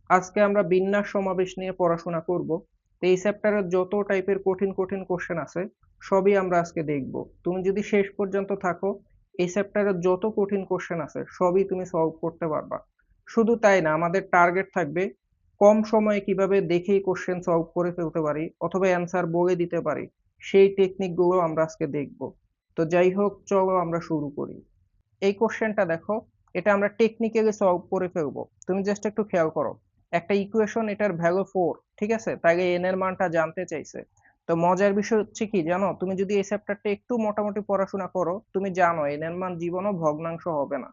আজকে আমরা বিন্যাস সমাবেশ নিয়ে পড়াশোনা করব। তো এই চ্যাপ্টারের যত টাইপের কঠিন কঠিন কোশ্চেন আছে সবই আমরা আজকে দেখব। তুমি যদি শেষ পর্যন্ত থাকো, এই চ্যাপ্টারের যত কঠিন কোশ্চেন আছে সবই তুমি সলভ করতে পারবা। শুধু তাই না, আমাদের টার্গেট থাকবে কম সময়ে কিভাবে দেখেই কোশ্চেন সলভ করে ফেলতে পারি অথবা অ্যান্সার বলে দিতে পারি, সেই টেকনিক গুলো আমরা আজকে দেখব। তো যাই হোক, চলো আমরা শুরু করি। এই কোশ্চেনটা দেখো, এটা আমরা টেকনিক্যালি সলভ করে ফেলবো। তুমি জাস্ট একটু খেয়াল করো, একটা ইকুয়েশন, এটার ভ্যালু 4, ঠিক আছে, তাকে এন এর মানটা জানতে চাইছে। তো মজার বিষয় হচ্ছে কি জানো, তুমি যদি এই চ্যাপ্টারটা একটু মোটামুটি পড়াশোনা করো, তুমি জানো এন এর মান জীবনও ভগ্নাংশ হবে না।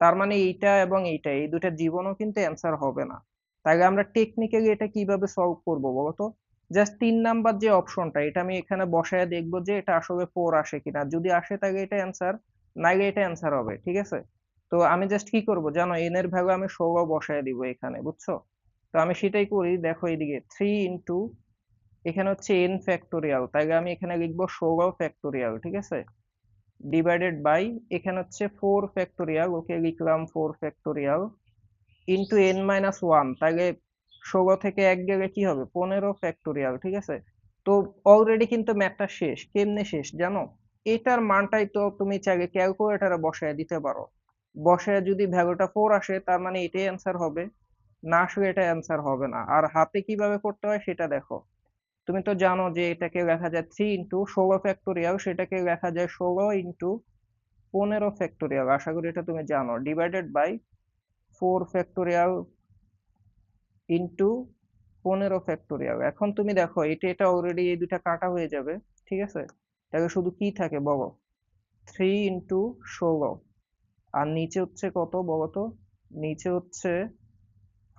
তার মানে এইটা এবং এইটা, এই দুটা জীবনও কিন্তু অ্যান্সার হবে না। তাই আমরা টেকনিক্যালি এটা কিভাবে সলভ করবো বলতো? জাস্ট 3 নাম্বার যে অপশনটা, এটা আমি এখানে বসায় দেখবো যে এটা আসলে 4 আসে কিনা। যদি আসে তাহলে এটা অ্যান্সার, নাইলে এটা অ্যান্সার হবে, ঠিক আছে। তো আমি জাস্ট কি করব জানো, এন এর ভ্যালু আমি 16 বসায় দিব এখানে, বুঝছো। তো আমি সেটাই করি, দেখো এইদিকে 3 ইন্টু, এখানে হচ্ছে এন ফ্যাক্টোরিয়াল, তাই আমি এখানে লিখবো 16 ফ্যাক্টোরিয়াল, ঠিক আছে, ডিভাইডেড বাই, এখানে হচ্ছে 4 ফ্যাক্টোরিয়াল, ওকে লিখলাম 4 ফ্যাক্টোরিয়াল, ইন্টু এন মাইনাস 1, তাহলে 16 থেকে 1 গেলে কি হবে, 15 ফ্যাক্টোরিয়াল, ঠিক আছে। তো অলরেডি কিন্তু ম্যাথটা শেষ। কেমনে শেষ জানো, এটার মানটাই তো তুমি চাইলে ক্যালকুলেটরে বসায় দিতে পারো। বসায় যদি ভ্যালুটা 4 আসে, তার মানে এটাই অ্যান্সার হবে। না আসলে এটা অ্যান্সার হবে না। আর হাতে কিভাবে করতে হয় সেটা দেখো। তুমি তো জানো যে এটাকে লেখা যায় 3 ইন্টু 16 ফ্যাক্টোরিয়াল, সেটাকে লেখা যায় 16 ইন্টু 15 ফ্যাক্টোরিয়াল, আশা করি এটা তুমি জানো, divided by 4 factorial into 15 factorial. এখন তুমি দেখো, এটা এটা অলরেডি এই দুটা কাটা হয়ে যাবে, ঠিক আছে। তাহলে শুধু কি থাকে বলো, 3 ইন্টু 16, আর নিচে হচ্ছে কত বলো তো, নিচে হচ্ছে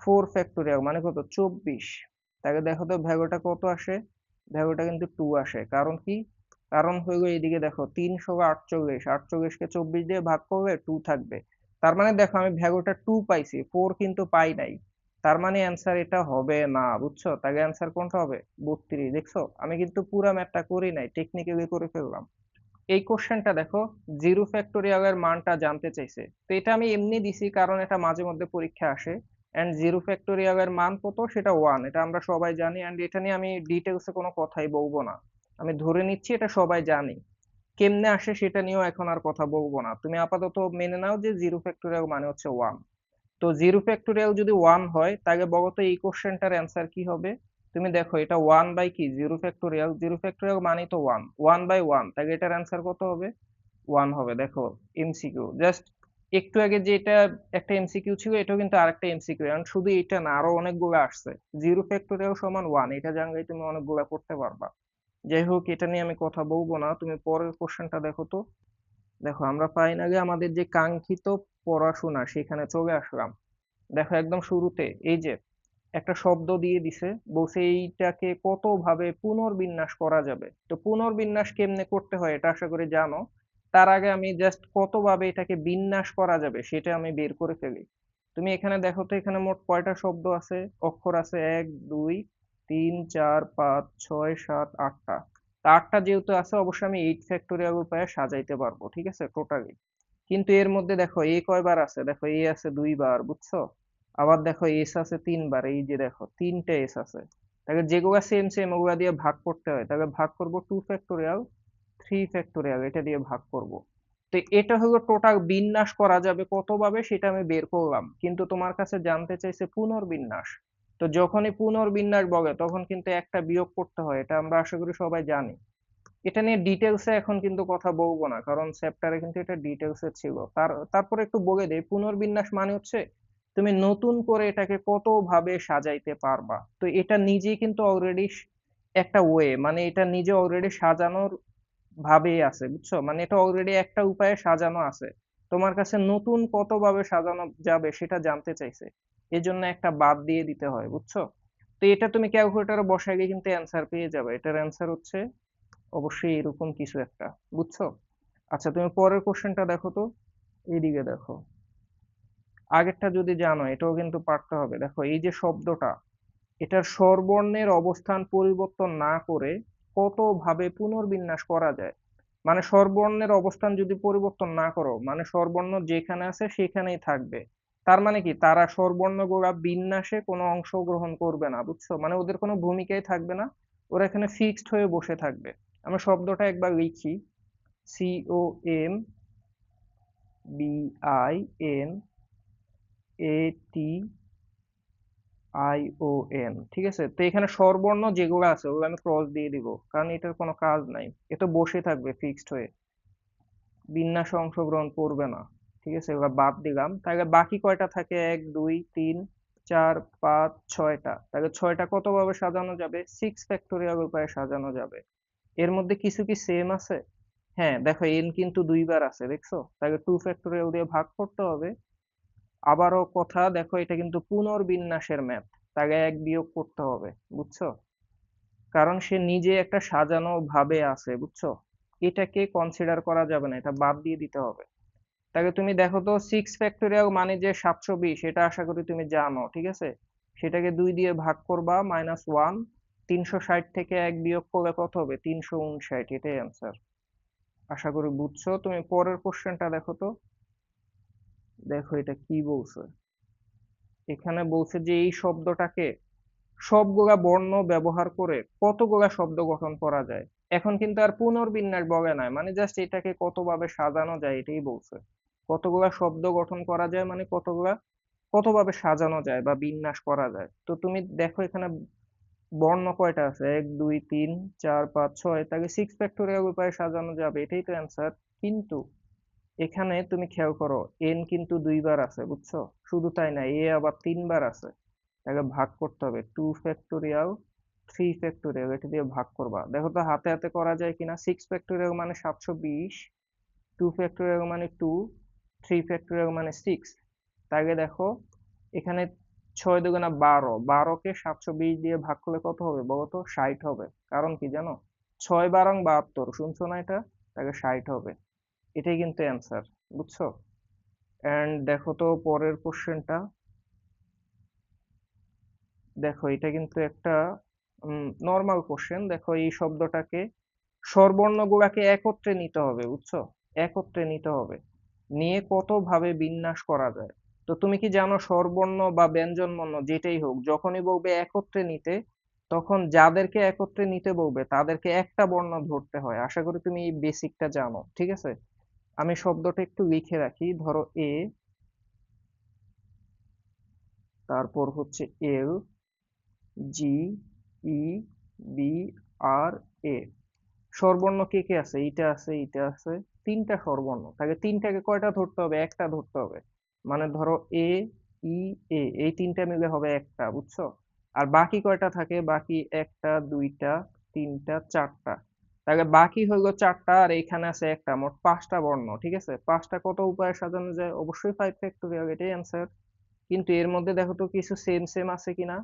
4 ফ্যাক্টোরিয়াল, মানে কত, 24। তাহলে দেখো তো ভ্যালুটা কত আসে, ভ্যালুটা কিন্তু 2 আসে। কারণ কি, কারণ হইলো এইদিকে দেখো, 3 × 48, 48 কে 24 দিয়ে ভাগ করলে 2 থাকবে। তার মানে দেখো আমি ভ্যালুটা 2 পাইছি, 4 কিন্তু পাই নাই। তার মানে অ্যান্সার এটা হবে না, বুঝছো। তাহলে অ্যান্সার কোনটা হবে, 32। দেখছো, আমি কিন্তু পুরা ম্যাথটা করি নাই, টেকনিক্যালি করে ফেললাম। এই কোশ্চেনটা দেখো, 0 ফ্যাক্টোরিয়াল এর মানটা জানতে চাইছে। তো এটা আমি এমনি দিছি কারণ এটা মাঝে মধ্যে পরীক্ষা আসে। এন্ড 0 ফ্যাক্টোরিয়াল এর মান কত, সেটা 1, এটা আমরা সবাই জানি। এন্ড এটা নিয়ে আমি ডিটেলসে কোনো কথাই বলবো না, আমি ধরে নিচ্ছি এটা সবাই জানি। কেমনে আসে সেটা নিয়েও এখন আর কথা বলবো না, তুমি আপাতত মেনে নাও যে 0 ফ্যাক্টোরিয়াল মানে হচ্ছে 1। তো 0 ফ্যাক্টোরিয়াল যদি 1 হয়, তাহলে বলো তো এই কোশ্চেনটার অ্যান্সার কি হবে। তুমি দেখো, এটা 1 বাই কি, 0 ফ্যাক্টোরিয়াল, 0 ফ্যাক্টোরিয়াল মানেই তো 1, 1/1, তাহলে এটার অ্যান্সার কত হবে, 1 হবে। দেখো, এমসিকিউ জাস্ট, একটু আগে যে এটা একটা এমসিকিউ ছিল, এটাও কিন্তু আরেকটা এমসিকিউ। এখন শুধু এটা না, আরো অনেকগুলো আসছে। 0 ফ্যাক্টোরিয়াল সমান 1, এটা জানলেই তুমি অনেকগুলা করতে পারবা। যাই হোক, এটা নিয়ে আমি কথা বলবো না, তুমি পরের কোশ্চেনটা দেখো তো। দেখো, আমরা ফাইনালি আমাদের যে কাঙ্ক্ষিত পড়াশোনা সেখানে চলে আসলাম। দেখো একদম শুরুতে এই যে একটা শব্দ দিয়ে দিছে, বলছে এইটাকে কত ভাবে পুনর্বিন্যাস করা যাবে। তো পুনর্বিন্যাস কেমনে করতে হয় এটা আশা করি জানো। তার আগে আমি জাস্ট কত ভাবে এটাকে বিন্যাস করা যাবে সেটা আমি বের করে ফেলি। তুমি এখানে দেখো তো, এখানে মোট কয়টা শব্দ আছে, অক্ষর আছে, 1 2 3 4 5 6 7 8টা। তা 8টা যেহেতু আছে, অবশ্যই আমি 8 ফ্যাক্টোরিয়াল উপায়ে সাজাইতে পারবো, ঠিক আছে, টোটালি। কিন্তু এর মধ্যে দেখো এ কয়বার আছে, দেখো এ আছে 2বার, বুঝছো। আবার দেখো এস আছে 3বার, এই যে দেখো 3টে এস আছে। তাহলে যেগুলা সেম সেম ওগুলা দিয়ে ভাগ করতে হয়, তাহলে ভাগ করব 2 ফ্যাক্টোরিয়াল, 3 ফ্যাক্টোরিয়াল, এটা দিয়ে ভাগ করব। তো এটা হলো টোটাল বিন্যাস করা যাবে কতভাবে সেটা আমি বের করলাম, কিন্তু তোমার কাছে জানতে চাইছে পুনর্বিন্যাস। তো যখনই পুনর্বিন্যাস বলে তখন কিন্তু একটা বিয়োগ করতে হয়, এটা আমরা আশা করি সবাই জানি। এটা নিয়ে ডিটেলসে এখন কিন্তু কথা বলবো না, কারণ চ্যাপ্টারে কিন্তু এটা ডিটেলসে ছিল। তারপরে একটু বলে দেই, পুনর্বিন্যাস মানে হচ্ছে তুমি নতুন করে এটাকে কত ভাবে সাজাইতে পারবা। তো এটা নিজেই কিন্তু অলরেডি একটা ওয়ে, মানে এটা নিজে অলরেডি সাজানোর ভাবে আছে, বুঝছো, মানে এটা অলরেডি একটা উপায়ে সাজানো আছে। তোমার কাছে নতুন কত ভাবে সাজানো যাবে সেটা জানতে চাইছে, এজন্য একটা বাদ দিয়ে দিতে হয়, বুঝছো। তো এটা তুমি ক্যালকুলেটরে বসাইলে কিন্তু অ্যান্সার পেয়ে যাবে। এটার অ্যান্সার হচ্ছে অবশ্যই এরকম কিছু একটা, বুঝছো। আচ্ছা, তুমি পরের কোশ্চেনটা দেখো তো, এইদিকে দেখো। আগেরটা যদি জানো এটাও কিন্তু পারতে হবে। দেখো এই যে শব্দটা, এটার স্বরবর্ণের অবস্থান পরিবর্তন না করে কত ভাবে পুনর্বিন্যাস করা যায়। মানে স্বরবর্ণের অবস্থান যদি পরিবর্তন না করো, মানে স্বরবর্ণ যেখানে আছে সেখানেই থাকবে, তার মানে কি, তারা স্বরবর্ণগুলা বিন্যাসে কোনো অংশগ্রহণ করবে না, বুঝছো? মানে ওদের কোনো ভূমিকাই থাকবে না, ওরা এখানে ফিক্সড হয়ে বসে থাকবে। আমরা শব্দটা একবার লিখি, COMBINATION, ঠিক আছে? তো এখানে স্বরবর্ণ যেগুলো আছে ওগুলো আমি ক্রস দিয়ে দিব, কারণ এটার কোনো কাজ নাই, এটা বসে থাকবে ফিক্সড হয়ে, বিন্যাসে অংশগ্রহণ করবে না। ঠিক আছে, এবার বাদ দিলাম। তাহলে বাকি কয়টা থাকে? 1 2 3 4 5 6টা। তাহলে 6টা কত ভাবে সাজানো যাবে? 6 ফ্যাক্টোরিয়াল উপায়ে সাজানো যাবে। এর মধ্যে কিছু কি সেম আছে? হ্যাঁ, দেখো n কিন্তু দুইবার আছে, দেখছো? তাহলে 2 ফ্যাক্টোরিয়াল দিয়ে ভাগ করতে হবে। আবারও কথা, দেখো এটা কিন্তু পুনর্বিন্যাসের ম্যাথ, তাহলে 1 বিয়োগ করতে হবে, বুঝছো? কারণ সে নিজে একটা সাজানো ভাবে আছে, বুঝছো? এটাকে কনসিডার করা যাবে না, এটা বাদ দিয়ে দিতে হবে। তাহলে তুমি দেখো তো, 6 ফ্যাক্টোরিয়াল মানে যে 720, এটা আশা করি তুমি জানো, ঠিক আছে? সেটাকে 2 দিয়ে ভাগ করবা, -1। 360 থেকে 1 বিয়োগ করলে কত হবে? 359, এটাই অ্যান্সার। আশা করি বুঝছো। তুমি পরের কোশ্চেনটা দেখো তো। দেখো এটা কি বলছে। এখানে বলছে যে এই শব্দটাকে সবগুলা বর্ণ ব্যবহার করে কতগুলা শব্দ গঠন করা যায়। এখন কিন্তু আর পুনর্বিন্যাস বলে নাই, মানে জাস্ট এটাকে কতভাবে সাজানো যায় এটাই বলছে। কতগুলা শব্দ গঠন করা যায় মানে কতভাবে সাজানো যায় বা বিন্যাস করা যায়। তো তুমি দেখো এখানে বর্ণ কয়টা আছে? 1 2 3 4 5 6, তাকে 6 ফ্যাক্টোরিয়াল উপায়ে সাজানো যাবে, এটাই তো অ্যান্সার। কিন্তু এখানে তুমি খেয়াল করো, এন কিন্তু দুইবার আছে, বুঝছো? শুধু তাই না, এ আবার তিনবার আছে। তাকে ভাগ করতে হবে, 2 ফ্যাক্টোরিয়াল 3 ফ্যাক্টোরিয়াল, এটা দিয়ে ভাগ করবা। দেখো তো হাতে হাতে করা যায় কিনা। 6 ফ্যাক্টোরিয়াল মানে 720, 2 ফ্যাক্টোরিয়াল মানে 2, 3 ফ্যাক্টোরিয়াল মানে 6। তাকে দেখো এখানে 6 দুগুণা 12, 12কে 720 দিয়ে ভাগ করলে কত হবে বলো তো? 60 হবে। কারণ কি জানো? 6 12 72, শুনছো না এটা? তাকে 60 হবে। এটাই কিন্তু অ্যান্সার, বুঝছো? এন্ড দেখো তো পরের কোশ্চেনটা। দেখো এটা কিন্তু একটা নর্মাল কোশ্চেন। দেখো এই শব্দটাকে, স্বরবর্ণগুলাকে একত্রে নিতে হবে, বুঝছো? একত্রে নিতে হবে, নিয়ে কত ভাবে বিন্যাস করা যায়। তো তুমি কি জানো, স্বরবর্ণ বা ব্যঞ্জন বর্ণ যেটাই হোক, যখনই বলবে একত্রে নিতে, তখন যাদেরকে একত্রে নিতে বলবে তাদেরকে একটা বর্ণ ধরতে হয়। আশা করি তুমি এই বেসিকটা জানো, ঠিক আছে? আমি শব্দটা একটু লিখে রাখি। ধরো এ, তারপর হচ্ছে এল, জি, ই, বি, আর, এ। স্বরবর্ণ কে কে আছে? এইটা আছে, এইটা আছে, তিনটা স্বরবর্ণ। তাহলে তিনটাকে কয়টা ধরতে হবে? একটা ধরতে হবে। মানে ধরো এ, ই, এ, এই তিনটা মিলে হবে একটা, বুঝছো? আর বাকি কয়টা থাকে? বাকি একটা, দুইটা, তিনটা, চারটা। তাহলে বাকি হইলো চারটা, আর এখানে আছে একটা, মোট 5টা বর্ণ, ঠিক আছে? 5টা কত উপায়ে সাজানো যায়? অবশ্যই 5 ফ্যাক্টোরিয়াল, এটাই অ্যান্সার। কিন্তু এর মধ্যে দেখো তো কিছু সেম সেম আছে কিনা।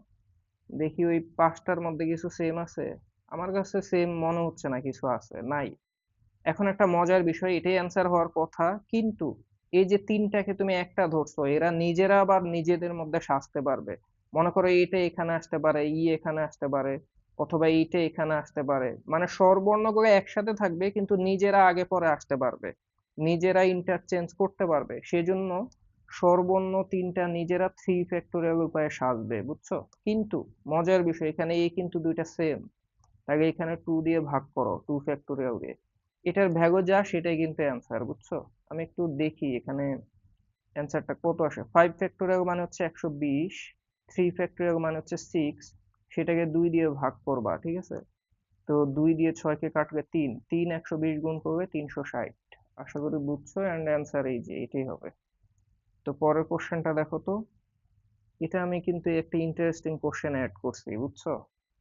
দেখি ওই 5টার মধ্যে কিছু সেম আছে। আমার কাছে সেম মনে হচ্ছে না কিছু আছে, নাই। এখন একটা মজার বিষয়, এটাই অ্যান্সার হওয়ার কথা, কিন্তু এই যে তিনটাকে তুমি একটা ধরছো, এরা নিজেরা আবার নিজেদের মধ্যে সাজতে পারবে। মনে করো এইটা এখানে আসতে পারে, ই এখানে আসতে পারে, অথবা এইটা এখানে আসতে পারে। মানে স্বরবর্ণগুলো একসাথে থাকবে কিন্তু নিজেরা আগে পরে আসতে পারবে, নিজেরা ইন্টারচেঞ্জ করতে পারবে। সেজন্য স্বরবর্ণ তিনটা নিজেরা 3 ফ্যাক্টোরিয়াল উপায়ে সাজবে, বুঝছো? কিন্তু মজার বিষয়, এখানে এ কিন্তু দুইটা সেম। তাহলে এখানে 2 দিয়ে ভাগ করো, 2 ফ্যাক্টোরিয়াল দিয়ে। এটার ভ্যালু যা সেটাই কিন্তু অ্যান্সার, বুঝছো? আমি একটু দেখি এখানে অ্যান্সারটা কত আসে। 5 ফ্যাক্টোরিয়াল মানে হচ্ছে 120, 3 ফ্যাক্টোরিয়াল মানে হচ্ছে 6, সেটাকে 2 দিয়ে ভাগ করবা, ঠিক আছে? তো 2 দিয়ে 6কে কাটলে 3, 3 120 গুণ করবে 360। আশা করি বুঝছো, অ্যান্ড অ্যান্সার এই যে এটাই হবে। তো পরের কোশ্চেনটা দেখো তো। এটা আমি কিন্তু একটা ইন্টারেস্টিং কোশ্চেন অ্যাড করছি, বুঝছো?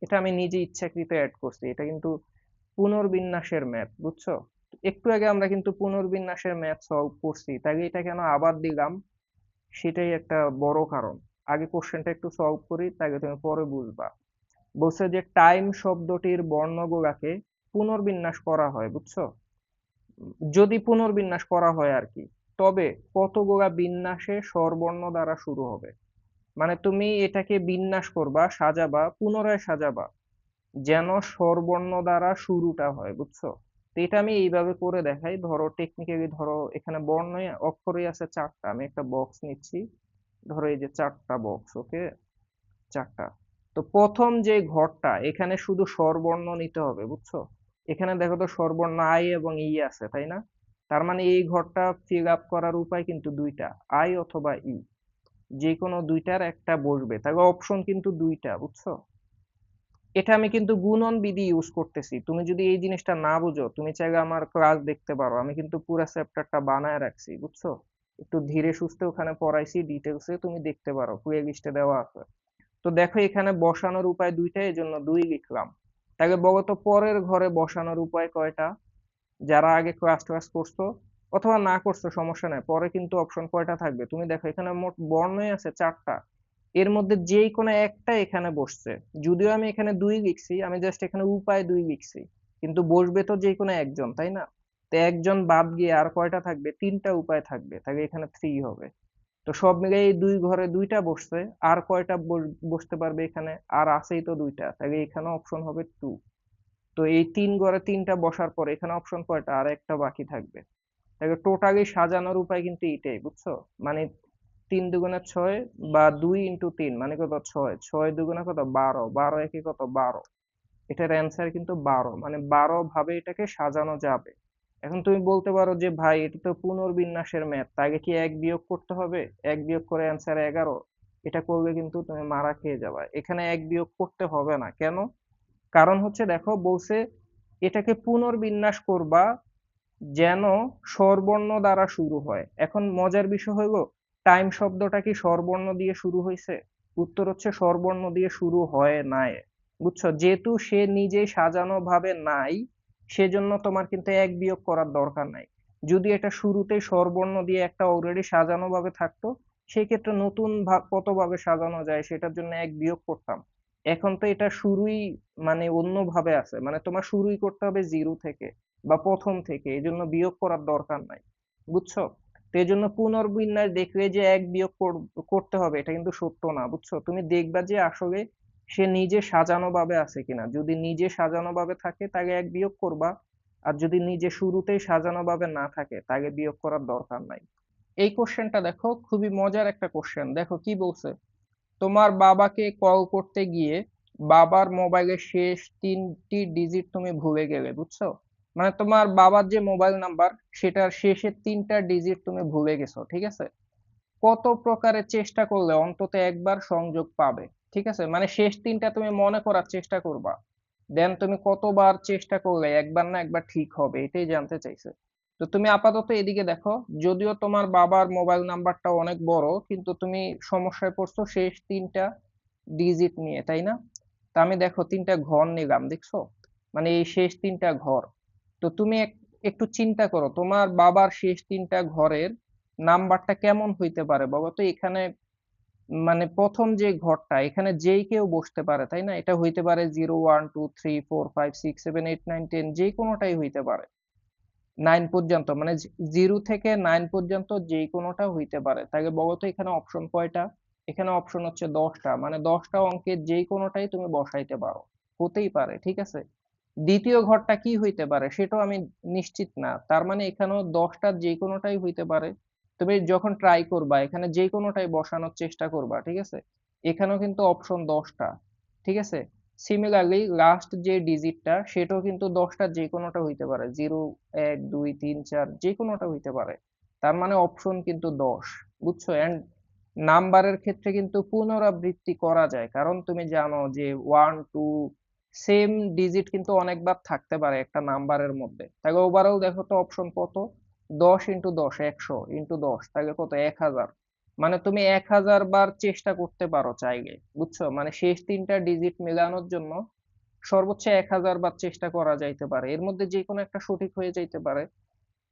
এটা আমি নিজে ইচ্ছাকৃত অ্যাড করছি, এটা কিন্তু পুনর্বিন্যাসের ম্যাথ, বুঝছো? একটু আগে আমরা কিন্তু পুনর্বিন্যাসের ম্যাথ সলভ করছি, তাই এটা কেন আবার দিলাম, সেটাই একটা বড় কারণ। আগে কোশ্চেনটা একটু সলভ করি, তাকে তুমি পরে বুঝবা। বলছে যে টাইম শব্দটির বর্ণগুলাকে পুনর্বিন্যাস করা হয়, বুঝছো? যদি পুনর্বিন্যাস করা হয় আর কি, তবে কতগুলা বিন্যাসে স্বরবর্ণ দ্বারা শুরু হবে। মানে তুমি এটাকে বিন্যাস করবা, সাজাবা, পুনরায় সাজাবা, যেন স্বরবর্ণ দ্বারা শুরুটা হয়, বুঝছো? তো এটা আমি এইভাবে করে দেখাই। ধরো টেকনিক্যালি, ধরো এখানে বর্ণ অক্ষরই আছে 4টা, আমি একটা বক্স নিচ্ছি, ধরো এই যে 4টা বক্স, ওকে, 4টা। তো প্রথম যে ঘরটা, এখানে শুধু স্বরবর্ণ নিতে হবে, বুঝছো? এখানে দেখো তো স্বরবর্ণ আই এবং ই আছে, তাই না? তার মানে এই ঘরটা ফিল আপ করার উপায় কিন্তু দুইটা, আই অথবা ই, যে কোনো দুইটার একটা বসবে। তবে অপশন কিন্তু দুইটা, বুঝছো? এটা আমি কিন্তু গুণন বিধি ইউজ করতেছি। তুমি যদি এই জিনিসটা না বুঝো, তুমি চাইলে আমার ক্লাস দেখতে পারো, আমি কিন্তু পুরো চ্যাপ্টারটা বানায় রাখছি, বুঝছো? একটু ধীরে সুস্থে ওখানে পড়াইছি ডিটেলসে, তুমি দেখতে পারো, প্লে লিস্টে দেওয়া আছে। তো দেখো এখানে বসানোর উপায় দুইটা, এই জন্য দুই লিখলাম। তাহলে বলো তো পরের ঘরে বসানোর উপায় কয়টা? যারা আগে ক্লাস ক্লাস করছো অথবা না করছো সমস্যা নাই, পরে কিন্তু অপশন কয়টা থাকবে তুমি দেখো, এখানে মোট বর্ণই আছে 4টা। এর মধ্যে যেই কোনো একটা এখানে বসছে। যদিও আমি এখানে দুই লিখছি, আমি জাস্ট এখানে উপায় দুই লিখছি, কিন্তু বসবে তো যে কোনো একজন, তাই না? তো একজন বাদ গিয়ে আর কয়টা থাকবে? 3টা উপায় থাকবে, তাহলে এখানে 3 হবে। তো সব মিলে এই দুই ঘরে দুইটা বসছে, আর কয়টা বসতে পারবে এখানে? আর আছেই তো দুইটা, তাহলে এখানে অপশন হবে 2। তো এই 3 ঘরে 3টা বসার পর এখানে অপশন কয়টা? আর একটা বাকি থাকবে। তাহলে টোটালি সাজানোর উপায় কিন্তু এটাই, বুঝছো? মানে 3 দুগুণে 6, বা 2 × 3 মানে কত? 6, 6 দুগুণে কত? 12, 12 একে কত? 12। এটার অ্যান্সার কিন্তু 12, মানে 12 ভাবে এটাকে সাজানো যাবে। এখন তুমি বলতে পারো যে ভাই এটা তো পুনর্বিন্যাসের ম্যাথ, তাকে কি এক বিয়োগ করতে হবে? এক বিয়োগ করে অ্যান্সার 11। এটা করলে কিন্তু তুমি মারা খেয়ে যাবে। এখানে এক বিয়োগ করতে হবে না, কেন? কারণ হচ্ছে দেখো বলছে এটাকে পুনর্বিন্যাস করবা যেন স্বরবর্ণ দ্বারা শুরু হয়। এখন মজার বিষয় হলো, টাইম শব্দটা কি স্বরবর্ণ দিয়ে শুরু হয়েছে? উত্তর হচ্ছে স্বরবর্ণ দিয়ে শুরু হয় নাই। বুঝছো? যেহেতু সে নিজে সাজানো ভাবে নাই, সেজন্য তোমার কিন্তু এক বিয়োগ করার দরকার নাই। যদি এটা শুরুতেই স্বরবর্ণ দিয়ে একটা অলরেডি সাজানো ভাবে থাকতো, সেই ক্ষেত্রে নতুন কত ভাবে সাজানো যায় সেটার জন্য এক বিয়োগ করতাম। এখন তো এটা শুরুই মানে অন্য ভাবে আছে, মানে তোমার শুরুই করতে হবে জিরো থেকে বা প্রথম থেকে, এই জন্য বিয়োগ করার দরকার নাই। বুঝছো? তো এই জন্য পুনর্বিন্যাস দেখলে যে এক বিয়োগ করতে হবে, এটা কিন্তু সত্য না, বুঝছো? তুমি দেখবা যে আসলে সে নিজে সাজানো ভাবে আছে কিনা। যদি নিজে সাজানো ভাবে থাকে তাকে এক বিয়োগ করবা, আর যদি নিজে শুরুতেই সাজানো ভাবে না থাকে তাকে বিয়োগ করার দরকার নাই। এই কোশ্চেনটা দেখো, খুবই মজার একটা কোশ্চেন। দেখো কি বলছে, তোমার বাবাকে কল করতে গিয়ে বাবার মোবাইলের শেষ 3টি ডিজিট তুমি ভুলে গেলে, বুঝছো? মানে তোমার বাবার যে মোবাইল নাম্বার, সেটার শেষের 3টা ডিজিট তুমি ভুলে গেছো, ঠিক আছে? কত প্রকারের চেষ্টা করলে অন্তত একবার সংযোগ পাবে? ঠিক আছে, মানে শেষ 3টা তুমি মনে করার চেষ্টা করবা, দেন তুমি কতবার চেষ্টা করলে একবার না একবার ঠিক হবে, এটাই জানতে চাইছে। তো তুমি আপাতত এদিকে দেখো, যদিও তোমার বাবার মোবাইল নাম্বারটা অনেক বড়, কিন্তু তুমি সমস্যায় পড়ছো শেষ 3টা ডিজিট নিয়ে, তাই না? তা আমি দেখো 3টা ঘর নিলাম, দেখছো? মানে এই শেষ 3টা ঘর। তো তুমি একটু চিন্তা করো, তোমার বাবার শেষ 3টা ঘরের নাম্বারটা কেমন হইতে পারে বলো তো? এখানে মানে প্রথম যে ঘরটা, এখানে যেই কেউ বসতে পারে, তাই না? এটা হইতে পারে 0 1 2 3 4 5 6 7 8 9 10, যে কোনোটাই হইতে পারে। 9 পর্যন্ত, মানে 0 থেকে 9 পর্যন্ত যে কোনোটা হইতে পারে। তাকে বলো তো এখানে অপশন কয়টা? এখানে অপশন হচ্ছে 10টা, মানে 10টা অঙ্কের যে কোনোটাই তুমি বসাইতে পারো, হতেই পারে, ঠিক আছে? দ্বিতীয় ঘরটা কি হইতে পারে সেটাও আমি নিশ্চিত না, তার মানে এখানেও 10টার যে কোনোটাই হইতে পারে। তুমি যখন ট্রাই করবা এখানে যে কোনোটাই বসানোর চেষ্টা করবা, ঠিক আছে? এখানেও কিন্তু অপশন 10টা, ঠিক আছে? সিমিলারলি লাস্ট যে ডিজিটটা, সেটাও কিন্তু 10টার যে কোনোটা হইতে পারে, 0 1 2 3 4, যে কোনোটা হইতে পারে। তার মানে অপশন কিন্তু 10, বুঝছো? এন্ড নাম্বারের ক্ষেত্রে কিন্তু পুনরাবৃত্তি করা যায়, কারণ তুমি জানো যে 1 2 সেম ডিজিট কিন্তু অনেকবার থাকতে পারে একটা নাম্বারের মধ্যে। তাহলে ওভারঅল দেখো তো অপশন কত? 10 × 10, 100 × 10, তাহলে কত? 1000। মানে তুমি 1000 বার চেষ্টা করতে পারো চাইলে, বুঝছো? মানে শেষ 3টা ডিজিট মেলানোর জন্য সর্বোচ্চ 1000 বার চেষ্টা করা যাইতে পারে, এর মধ্যে যে কোনো একটা সঠিক হয়ে যাইতে পারে।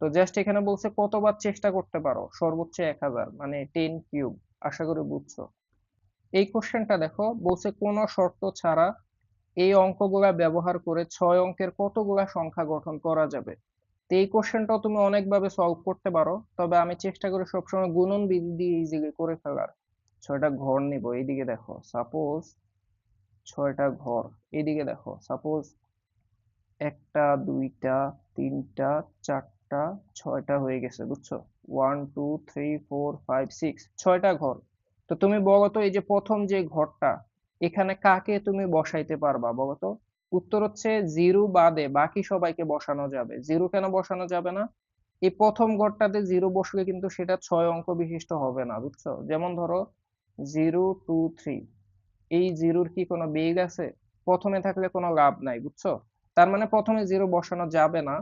তো জাস্ট এখানে বলছে কতবার চেষ্টা করতে পারো, সর্বোচ্চ 1000, মানে 10³ আশা করি বুঝছো। এই কোশ্চেনটা দেখো, বলছে কোন শর্ত ছাড়া এই অঙ্কগুলা ব্যবহার করে 6 অঙ্কের কতগুলা সংখ্যা গঠন করা যাবে? তো এই কোশ্চেনটাও তুমি অনেকভাবে সলভ করতে পারো, তবে আমি চেষ্টা করি সবসময় গুণন বিধি দিয়ে ইজিলি করে ফেলার। 6টা ঘর নিব, এইদিকে দেখো, সাপোজ 6টা ঘর। এইদিকে দেখো, সাপোজ একটা, দুইটা, তিনটা, চারটা, 6টা হয়ে গেছে, বুঝছো? 1 2 3 4 5 6, 6টা ঘর। তো তুমি বলো তো এই যে প্রথম যে ঘরটা, এখানে কাকে তুমি বসাইতে পারবা বলো তো? উত্তর হচ্ছে জিরো বাদে বাকি সবাইকে বসানো যাবে। জিরো কেন বসানো যাবে না? এই প্রথম ঘরটাতে জিরো বসলে কিন্তু সেটা 6 অঙ্ক বিশিষ্ট হবে না, বুঝছো? যেমন ধরো 0 2 3, এই জিরোর কি কোনো বেগ আছে? প্রথমে থাকলে কোনো লাভ নাই, বুঝছো? তার মানে প্রথমে জিরো বসানো যাবে না।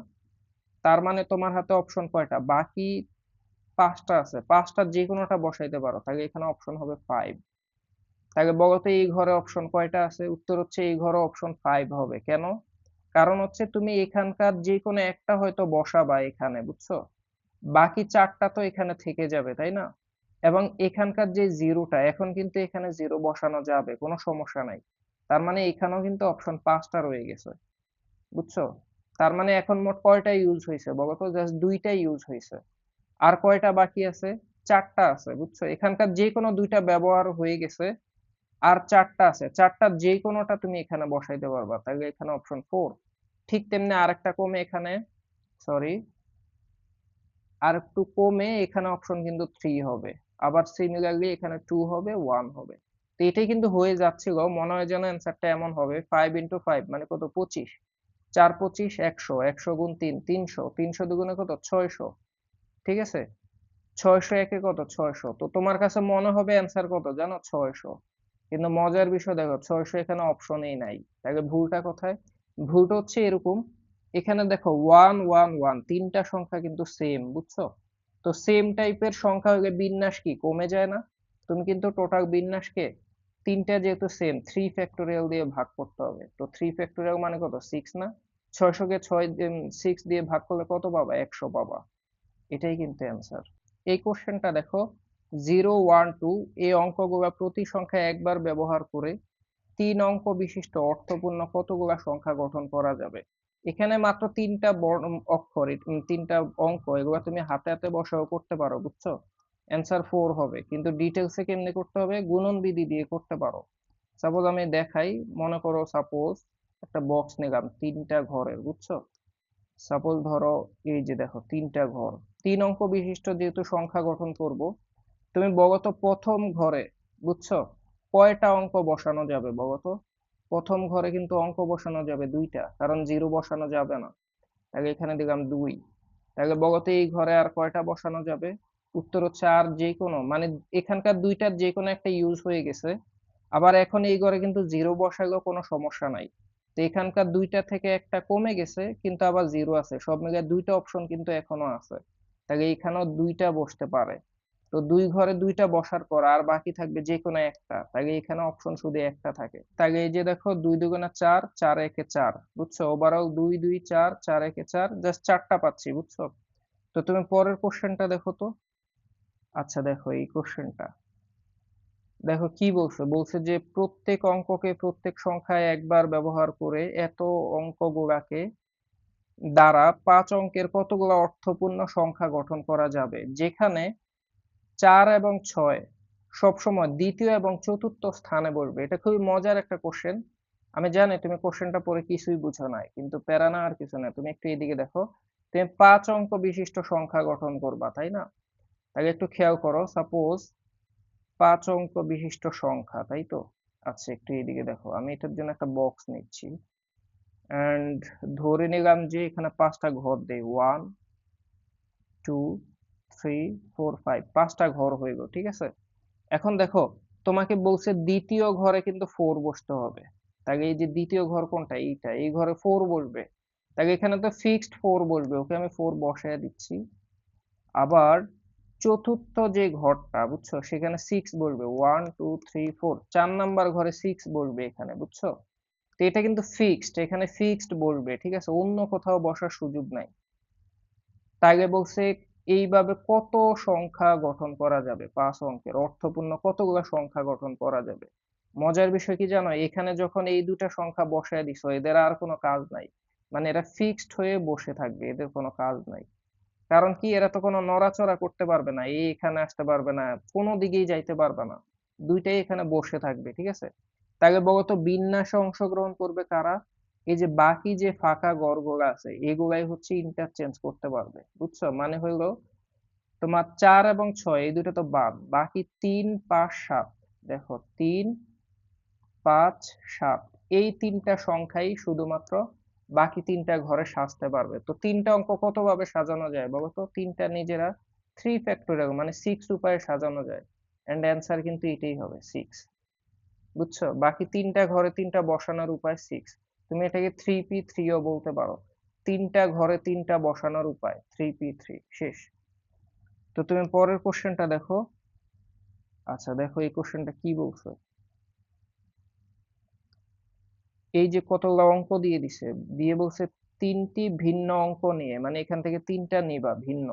তার মানে তোমার হাতে অপশন কয়টা? বাকি 5টা আছে, 5টার যে কোনোটা বসাইতে পারো, তাহলে এখানে অপশন হবে 5। তাহলে বলতো এই ঘরে অপশন কয়টা আছে? উত্তর হচ্ছে এই ঘরে অপশন 5 হবে। কেন? কারণ হচ্ছে তুমি এখানকার যে কোনো একটা হয়তো বসাবা এখানে, বুঝছো? বাকি 4টা তো এখানে থেকে যাবে, তাই না? এবং এখানকার যে জিরোটা, এখন কিন্তু এখানে জিরো বসানো যাবে, কোনো সমস্যা নাই। তার মানে এখানেও কিন্তু অপশন 5টা রয়ে গেছে, বুঝছো? তার মানে এখন মোট কয়টা ইউজ হয়েছে বলো তো? জাস্ট 2টা ইউজ হয়েছে। আর কয়টা বাকি আছে? 4টা আছে, বুঝছো? এখানকার যে কোনো 2টা ব্যবহার হয়ে গেছে, আর 4টা আছে, 4টার যে কোনোটা তুমি এখানে বসাইতে পারবা, তাহলে এখানে অপশন 4। ঠিক তেমনি আরেকটা কমে এখানে, সরি, আর একটু কমে এখানে অপশন কিন্তু 3 হবে। আবার সিমিলারলি এখানে 2 হবে, 1 হবে। তো এটাই কিন্তু হয়ে যাচ্ছিল, মনে হয় যেন অ্যান্সারটা এমন হবে 5 × 5 মানে কত? 25। 4 25 100, 100 গুণ 3 300, 300 দুগুণে কত? 600। ঠিক আছে, 600 একে কত? 600। তো তোমার কাছে মনে হবে অ্যান্সার কত জানো? 600। কিন্তু মজার বিষয় দেখো, 600 এখানে অপশনেই নাই। তাহলে ভুলটা কোথায়? ভুলটা হচ্ছে এরকম, এখানে দেখো 1 1 1, তিনটা সংখ্যা কিন্তু সেম, বুঝছো? তো সেম টাইপের সংখ্যা হলে বিন্যাস কি কমে যায় না? তুমি কিন্তু টোটাল বিন্যাসকে তিনটা যেহেতু সেম, 3 ফ্যাক্টোরিয়াল দিয়ে ভাগ করতে হবে। তো 3 ফ্যাক্টোরিয়াল মানে কত? 6 না? 600 কে 6 দিয়ে ভাগ করলে কত পাবা? 100 পাবা। এটাই কিন্তু অ্যান্সার। এই কোশ্চেনটা দেখো, 0 1 2, এই অঙ্কগুলা প্রতি সংখ্যায় একবার ব্যবহার করে 3 অঙ্ক বিশিষ্ট অর্থপূর্ণ কতগুলা সংখ্যা গঠন করা যাবে? এখানে মাত্র 3টা অক্ষর, 3টা অঙ্ক, এগুলা তুমি হাতে হাতে বসাও করতে পারো, বুঝছো? অ্যান্সার 4 হবে, কিন্তু ডিটেলসে কেমনে করতে হবে? গুণন বিধি দিয়ে করতে পারো। সাপোজ আমি দেখাই, মনে করো সাপোজ একটা বক্স নিলাম 3টা ঘরের, বুঝছো? সাপোজ ধরো এই যে দেখো 3টা ঘর, 3 অঙ্ক বিশিষ্ট যেহেতু সংখ্যা গঠন করব, তুমি বলো তো প্রথম ঘরে, বুঝছো, কয়টা অঙ্ক বসানো যাবে বলো তো? প্রথম ঘরে কিন্তু অঙ্ক বসানো যাবে 2টা, কারণ জিরো বসানো যাবে না। তাহলে এখানে দিলাম 2। তাহলে বলো তো এই ঘরে আর কয়টা বসানো যাবে? উত্তর হচ্ছে আর যে কোনো, মানে এখানকার 2টার যে কোনো একটা ইউজ হয়ে গেছে। আবার এখন এই ঘরে কিন্তু জিরো বসাইলেও কোনো সমস্যা নাই। তো এখানকার 2টা থেকে একটা কমে গেছে, কিন্তু আবার জিরো আছে, সব মিলিয়ে 2টা অপশন কিন্তু এখনো আছে। তাহলে এখানেও 2টা বসতে পারে। তো 2 ঘরে 2টা বসার পর আর বাকি থাকবে যে কোনো একটা, তাহলে এখানে অপশন শুধু একটা থাকে। তাহলে এই যে দেখো 2 2 4, 4 1 4, বুঝছো? ওভারঅল 2 2 4, 4 1 4, জাস্ট 4টা পাচ্ছি, বুঝছো? তো তুমি পরের কোশ্চেনটা দেখো তো। আচ্ছা দেখো এই কোশ্চেনটা, দেখো কি বলছে, বলছে যে প্রত্যেক অঙ্ককে প্রত্যেক সংখ্যায় একবার ব্যবহার করে এত অঙ্কগুলাকে দ্বারা 5 অঙ্কের কতগুলো অর্থপূর্ণ সংখ্যা গঠন করা যাবে, যেখানে 4 এবং 6 সবসময় দ্বিতীয় এবং চতুর্থ স্থানে বসবে। এটা খুবই মজার একটা কোশ্চেন। আমি জানি তুমি কোশ্চেনটা পড়ে কিছুই বুঝো নাই, কিন্তু প্যারা না, আর কিছু না, তুমি একটু এদিকে দেখো। তুমি 5 অঙ্ক বিশিষ্ট সংখ্যা গঠন করবা, তাই না? তাহলে একটু খেয়াল করো, সাপোজ 5 অঙ্ক বিশিষ্ট সংখ্যা, তাই তো? আচ্ছা একটু এদিকে দেখো, আমি এটার জন্য একটা বক্স নিচ্ছি, এন্ড ধরে নিলাম যে এখানে 5টা ঘর দেই, 1 2 3 4 5, 5টা ঘর হইল, ঠিক আছে? এখন দেখো, তোমাকে বলছে দ্বিতীয় ঘরে কিন্তু 4 বসতে হবে। তাহলে এই যে দ্বিতীয় ঘর কোনটা? এইটা, এই ঘরে 4 বসবে। তাহলে এখানে তো ফিক্সড 4 বসবে, ওকে আমি 4 বসায় দিচ্ছি। আবার চতুর্থ যে ঘরটা, বুঝছো, সেখানে 6 বসবে, 1 2 3 4, 4 নাম্বার ঘরে 6 বসবে এখানে, বুঝছো? তো এটা কিন্তু ফিক্সড, এখানে ফিক্সড বসবে, ঠিক আছে? অন্য কোথাও বসার সুযোগ নাই। তাইলে বলছে এইভাবে কত সংখ্যা গঠন করা যাবে, 5 অঙ্কের অর্থপূর্ণ কতগুলো সংখ্যা গঠন করা যাবে। মজার বিষয় কি জানো, এখানে যখন এই দুটা সংখ্যা বসায় দিছো, এদের আর কোনো কাজ নাই। মানে এরা ফিক্সড হয়ে বসে থাকবে, এদের কোনো কাজ নাই। কারণ কি, এরা তো কোনো নড়াচড়া করতে পারবে না, এই এখানে আসতে পারবে না, কোনো দিকেই যাইতে পারবে না। দুইটাই এখানে বসে থাকবে, ঠিক আছে? তাহলে বলতো বিন্যাসে অংশগ্রহণ করবে কারা? এই যে বাকি যে ফাঁকা ঘরগুলো আছে, এগুলাই হচ্ছে ইন্টারচেঞ্জ করতে পারবে, বুঝছো? মানে হইলো তোমার 4 এবং 6 এই দুটো তো বাদ, বাকি 3 5 7। দেখো 3 5 7 এই তিনটা সংখ্যাই শুধুমাত্র বাকি তিনটা ঘরে সাজতে পারবে। তো তিনটা অঙ্ক কত ভাবে সাজানো যায় বলো তো? তিনটা নিজেরা 3 ফ্যাক্টোরিয়াল মানে 6 উপায়ে সাজানো যায়। এন্ড অ্যান্সার কিন্তু এটাই হবে 6। বুঝছো? বাকি তিনটা ঘরে তিনটা বসানোর উপায় 6। তুমি এটাকে 3p3 ও বলতে পারো। তিনটা ঘরে তিনটা বসানোর উপায় 3p3 শেষ। তো তুমি পরের কোশ্চেনটা দেখো। আচ্ছা দেখো এই কোশ্চেনটা কি বলছে। এই যে কতগুলো অঙ্ক দিয়ে দিছে, দিয়ে বলছে তিনটি ভিন্ন অঙ্ক নিয়ে, মানে এখান থেকে তিনটা নিবা ভিন্ন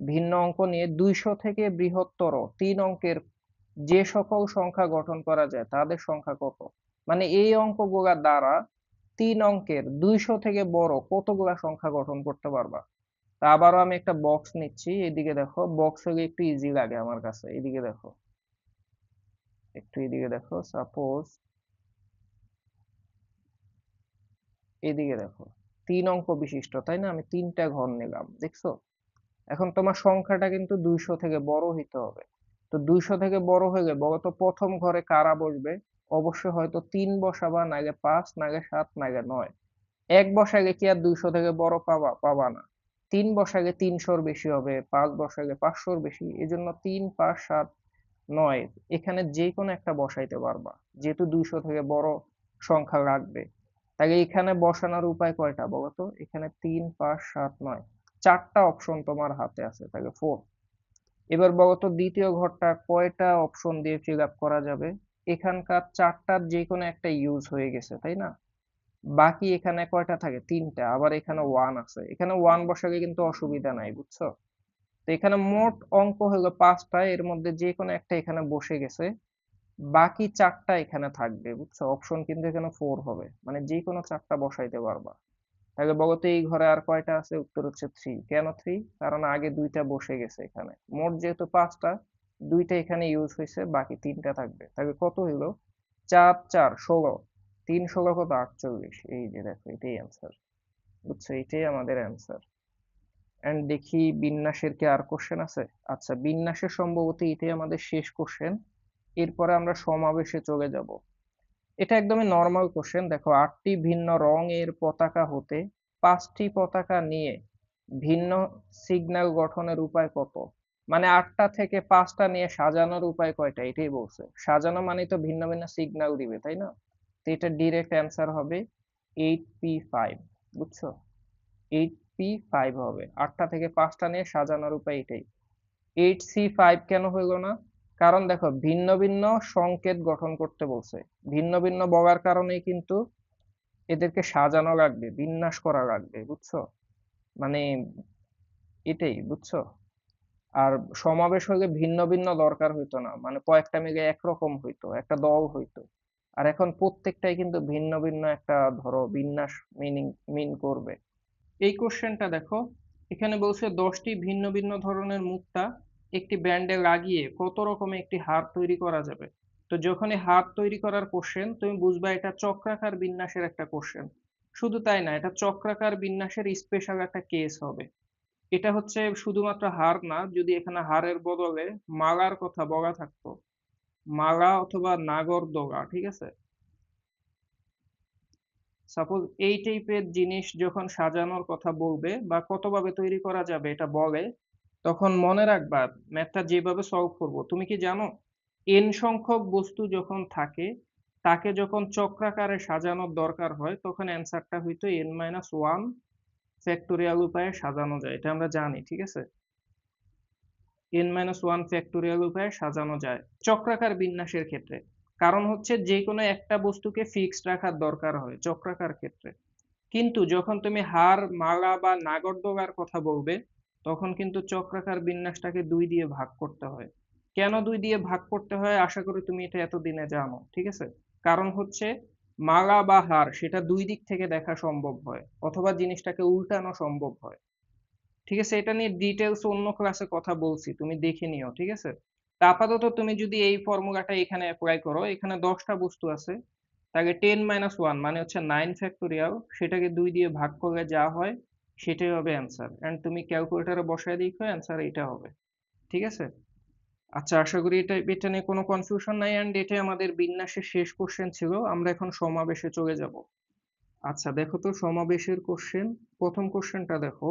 ভিন্ন অঙ্ক নিয়ে 200 থেকে বৃহত্তর 3 অঙ্কের যে সকল সংখ্যা গঠন করা যায় তাদের সংখ্যা কত? মানে এই অঙ্কগুলা দ্বারা 3 অঙ্কের 200 থেকে বড় কতগুলা সংখ্যা গঠন করতে পারবা? তা আবারও আমি একটা বক্স নিচ্ছি, এদিকে দেখো, বক্স হলে একটু ইজি লাগে আমার কাছে। এদিকে দেখো, একটু এদিকে দেখো, সাপোজ এদিকে দেখো, 3 অঙ্ক বিশিষ্ট, তাই না? আমি 3টা ঘর নিলাম, দেখছো? এখন তোমার সংখ্যাটা কিন্তু 200 থেকে বড় হইতে হবে। তো 200 থেকে বড় হলে বলো তো প্রথম ঘরে কারা বসবে? অবশ্যই হয়তো 3 বসাবা, নাইলে 5, নাইলে 7, নাইলে 9। এক বসালে কি আর 200 থেকে বড় পাবা? পাবা না। 3 বসালে 300-র বেশি হবে, 5 বসালে 500-র বেশি। এজন্য 3 5 7 9 এখানে যে কোনো একটা বসাইতে পারবা, যেহেতু 200 থেকে বড় সংখ্যা লাগবে। তাহলে এখানে বসানোর উপায় কয়টা বলো তো? এখানে 3 5 7 9 4টা অপশন তোমার হাতে আছে, তাহলে 4। এবার বলো তো দ্বিতীয় ঘরটা কয়টা অপশন দিয়ে ফিল আপ করা যাবে? এখানকার 4টার যে কোনো একটা ইউজ হয়ে গেছে, তাই না? বাকি এখানে কয়টা থাকে? 3টা। আবার এখানে 1 আছে, এখানে 1 বসালে কিন্তু অসুবিধা নাই, বুঝছো? তো এখানে মোট অঙ্ক হলো 5টা, এর মধ্যে যে কোনো একটা এখানে বসে গেছে, বাকি 4টা এখানে থাকবে, বুঝছো? অপশন কিন্তু এখানে 4 হবে, মানে যে কোনো 4টা বসাইতে পারবা। তাহলে বলো তো এই ঘরে আর কয়টা আছে? উত্তর হচ্ছে 3। কেন 3? কারণ আগে 2টা বসে গেছে এখানে। মোট যেহেতু 5টা, 2টা এখানে ইউজ হয়েছে, বাকি 3টা থাকবে। তাহলে কত হইলো? 4 4 16। 3 16 কত? 48। এই যে দেখো, এটাই অ্যান্সার। বুঝছো? এটাই আমাদের অ্যান্সার। এন্ড দেখি বিন্যাসের কি আর কোশ্চেন আছে? আচ্ছা, বিন্যাসের সম্ভবত এটাই আমাদের শেষ কোশ্চেন। এরপরে আমরা সমাবেশে চলে যাব। এটা একদমই নর্মাল কোশ্চেন। দেখো, 8টি ভিন্ন রং এর পতাকা হতে 5টি পতাকা নিয়ে ভিন্ন সিগন্যাল গঠনের উপায় কত? মানে 8টা থেকে 5টা নিয়ে সাজানোর উপায় কয়টা, এটাই বলছে। সাজানো মানে তো ভিন্ন ভিন্ন সিগন্যাল দিবে, তাই না? তো এটা ডিরেক্ট অ্যান্সার হবে 8p5। বুঝছো? 8p5 হবে। 8টা থেকে 5টা নিয়ে সাজানোর উপায় এটাই। 8c5 কেন হইল না? কারণ দেখো, ভিন্ন ভিন্ন সংকেত গঠন করতে বলছে। ভিন্ন ভিন্ন বলার কারণেই কিন্তু এদেরকে সাজানো লাগবে, বিন্যাস করা লাগবে, বুঝছো? মানে এটাই, বুঝছো? আর সমাবেশ হলে ভিন্ন ভিন্ন দরকার হইতো না, মানে কয়েকটা মিলে একরকম হইতো, একটা দল হইতো। আর এখন প্রত্যেকটাই কিন্তু ভিন্ন ভিন্ন একটা ধরো বিন্যাস মিন করবে। এই কোশ্চেনটা দেখো, এখানে বলছে 10টি ভিন্ন ভিন্ন ধরনের মুক্তা একটি ব্যান্ডে লাগিয়ে কত রকমের একটি হার তৈরি করা যাবে? তো যখনই হার তৈরি করার কোশ্চেন, তুমি বুঝবা এটা চক্রাকার বিন্যাসের একটা কোশ্চেন। শুধু তাই না, এটা চক্রাকার বিন্যাসের স্পেশাল একটা কেস হবে। এটা হচ্ছে শুধুমাত্র হার না, যদি এখানে হারের বদলে মালার কথা বলা থাকতো, মালা অথবা নাগরদোলা, ঠিক আছে? সাপোজ এই টাইপের জিনিস যখন সাজানোর কথা বলবে বা কতভাবে তৈরি করা যাবে এটা বলে, তখন মনে রাখবা ম্যাথটা যেভাবে সলভ করব। তুমি কি জানো, এন সংখ্যক বস্তু যখন থাকে, তাকে যখন চক্রাকারে সাজানোর দরকার হয়, তখন অ্যান্সারটা হয়তো n-1 ফ্যাক্টোরিয়াল উপায়ে সাজানো যায়, এটা আমরা জানি, ঠিক আছে? n-1 ফ্যাক্টোরিয়াল উপায়ে সাজানো যায় চক্রাকার বিন্যাসের ক্ষেত্রে। কারণ হচ্ছে যে কোনো একটা বস্তুকে ফিক্সড রাখার দরকার হয় চক্রাকার ক্ষেত্রে। কিন্তু যখন তুমি হার, মালা বা নাগরদোলার কথা বলবে, তখন কিন্তু চক্রাকার বিন্যাসটাকে 2 দিয়ে ভাগ করতে হয়। কেন 2 দিয়ে ভাগ করতে হয়? আশা করি তুমি এটা এতদিনে জানো, ঠিক আছে? কারণ হচ্ছে মালা বা হার সেটা 2 দিক থেকে দেখা সম্ভব হয়, অথবা জিনিসটাকে উল্টানো সম্ভব হয়। ঠিক আছে? এটা নিয়ে ডিটেলস অন্য ক্লাসে কথা বলছি, তুমি দেখে নিও, ঠিক আছে? তা আপাতত তুমি যদি এই ফর্মুলাটা এখানে অ্যাপ্লাই করো, এখানে 10টা বস্তু আছে, তাকে 10 - 1 মানে হচ্ছে 9 ফ্যাক্টোরিয়াল, সেটাকে 2 দিয়ে ভাগ করলে যা হয় সেটাই হবে অ্যান্সার, এন্ড তুমি ক্যালকুলেটরে বসায় দেখো অ্যান্সার এটা হবে। ঠিক আছে। আচ্ছা, আশা করি এটা নিয়ে কোনো কনফিউশন নাই, এন্ড এটাই আমাদের বিন্যাসের শেষ কোশ্চেন ছিল। আমরা এখন সমাবেশে চলে যাব। আচ্ছা দেখো তো সমাবেশের কোশ্চেন, প্রথম কোশ্চেনটা দেখো।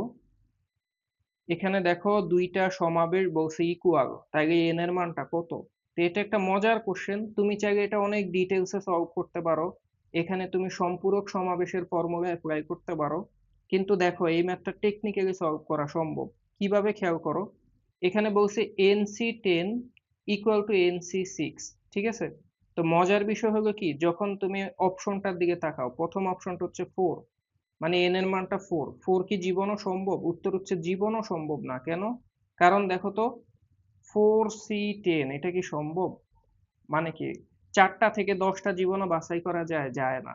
এখানে দেখো দুইটা সমাবেশ বলছে ইকুয়াল, তাইলে এন এর মানটা কত। তো এটা একটা মজার কোশ্চেন, তুমি চাইলে এটা অনেক ডিটেলসে সলভ করতে পারো। এখানে তুমি সম্পূরক সমাবেশের ফর্মুলা অ্যাপ্লাই করতে পারো, কিন্তু দেখো এই ম্যাথটা টেকনিক্যালি সলভ করা সম্ভব। কিভাবে খেয়াল করো, এখানে বলছে NC10 ইকুয়াল টু NC6। ঠিক আছে। তো মজার বিষয় হলো কি, যখন তুমি অপশনটার দিকে তাকাও, প্রথম অপশনটা হচ্ছে 4, মানে এন এর মানটা 4। 4 কি জীবনও সম্ভব? উত্তর হচ্ছে জীবনও সম্ভব না। কেন? কারণ দেখো তো, 4C10 এটা কি সম্ভব? মানে কি 4টা থেকে 10টা জীবনও বাছাই করা যায়? যায় না।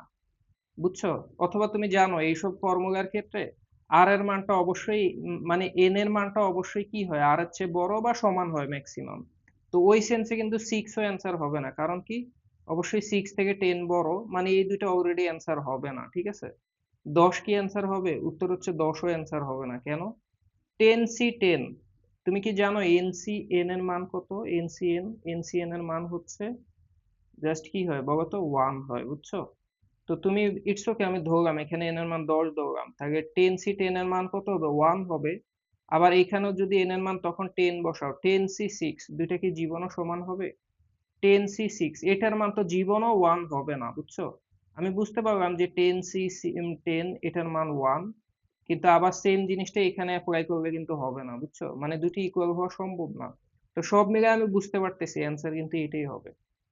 বুঝছো? অথবা তুমি জানো এইসব ফর্মুলার ক্ষেত্রে আর এর মানটা অবশ্যই মানে এন এর মানটা অবশ্যই কি হয়, আর এর চেয়ে বড় বা সমান হয় ম্যাক্সিমাম। তো ওই সেন্সে কিন্তু 6ও অ্যান্সার হবে না। কারণ কি, অবশ্যই 6 থেকে 10 বড়, মানে এই দুটো অলরেডি অ্যান্সার হবে না। ঠিক আছে। 10 কি অ্যান্সার হবে? উত্তর হচ্ছে 10ও অ্যান্সার হবে না। কেন? 10C10, তুমি কি জানো NCN এর মান কত? NCN এর মান হচ্ছে জাস্ট কি হয় বলো তো, 1 হয়। বুঝছো? তো তুমি, ইটস ওকে, আমি ধরলাম এখানে এন এর মান 10 ধরলাম, তাহলে 10C10 এর মান কত হবে? 1 হবে। আবার এখানেও যদি এন এর মান তখন 10 বসাও, 10C6, দুইটা কি জীবনও সমান হবে? 10C6 এটার মান তো জীবনও 1 হবে না। বুঝছো? আমি বুঝতে পারলাম যে 10 এটার মান 1, কিন্তু আবার সেম জিনিসটা এখানে অ্যাপ্লাই করলে কিন্তু হবে না। বুঝছো? মানে দুটি ইকুয়াল হওয়া সম্ভব না। তো সব মিলে আমি বুঝতে পারতেছি অ্যান্সার কিন্তু এটাই হবে।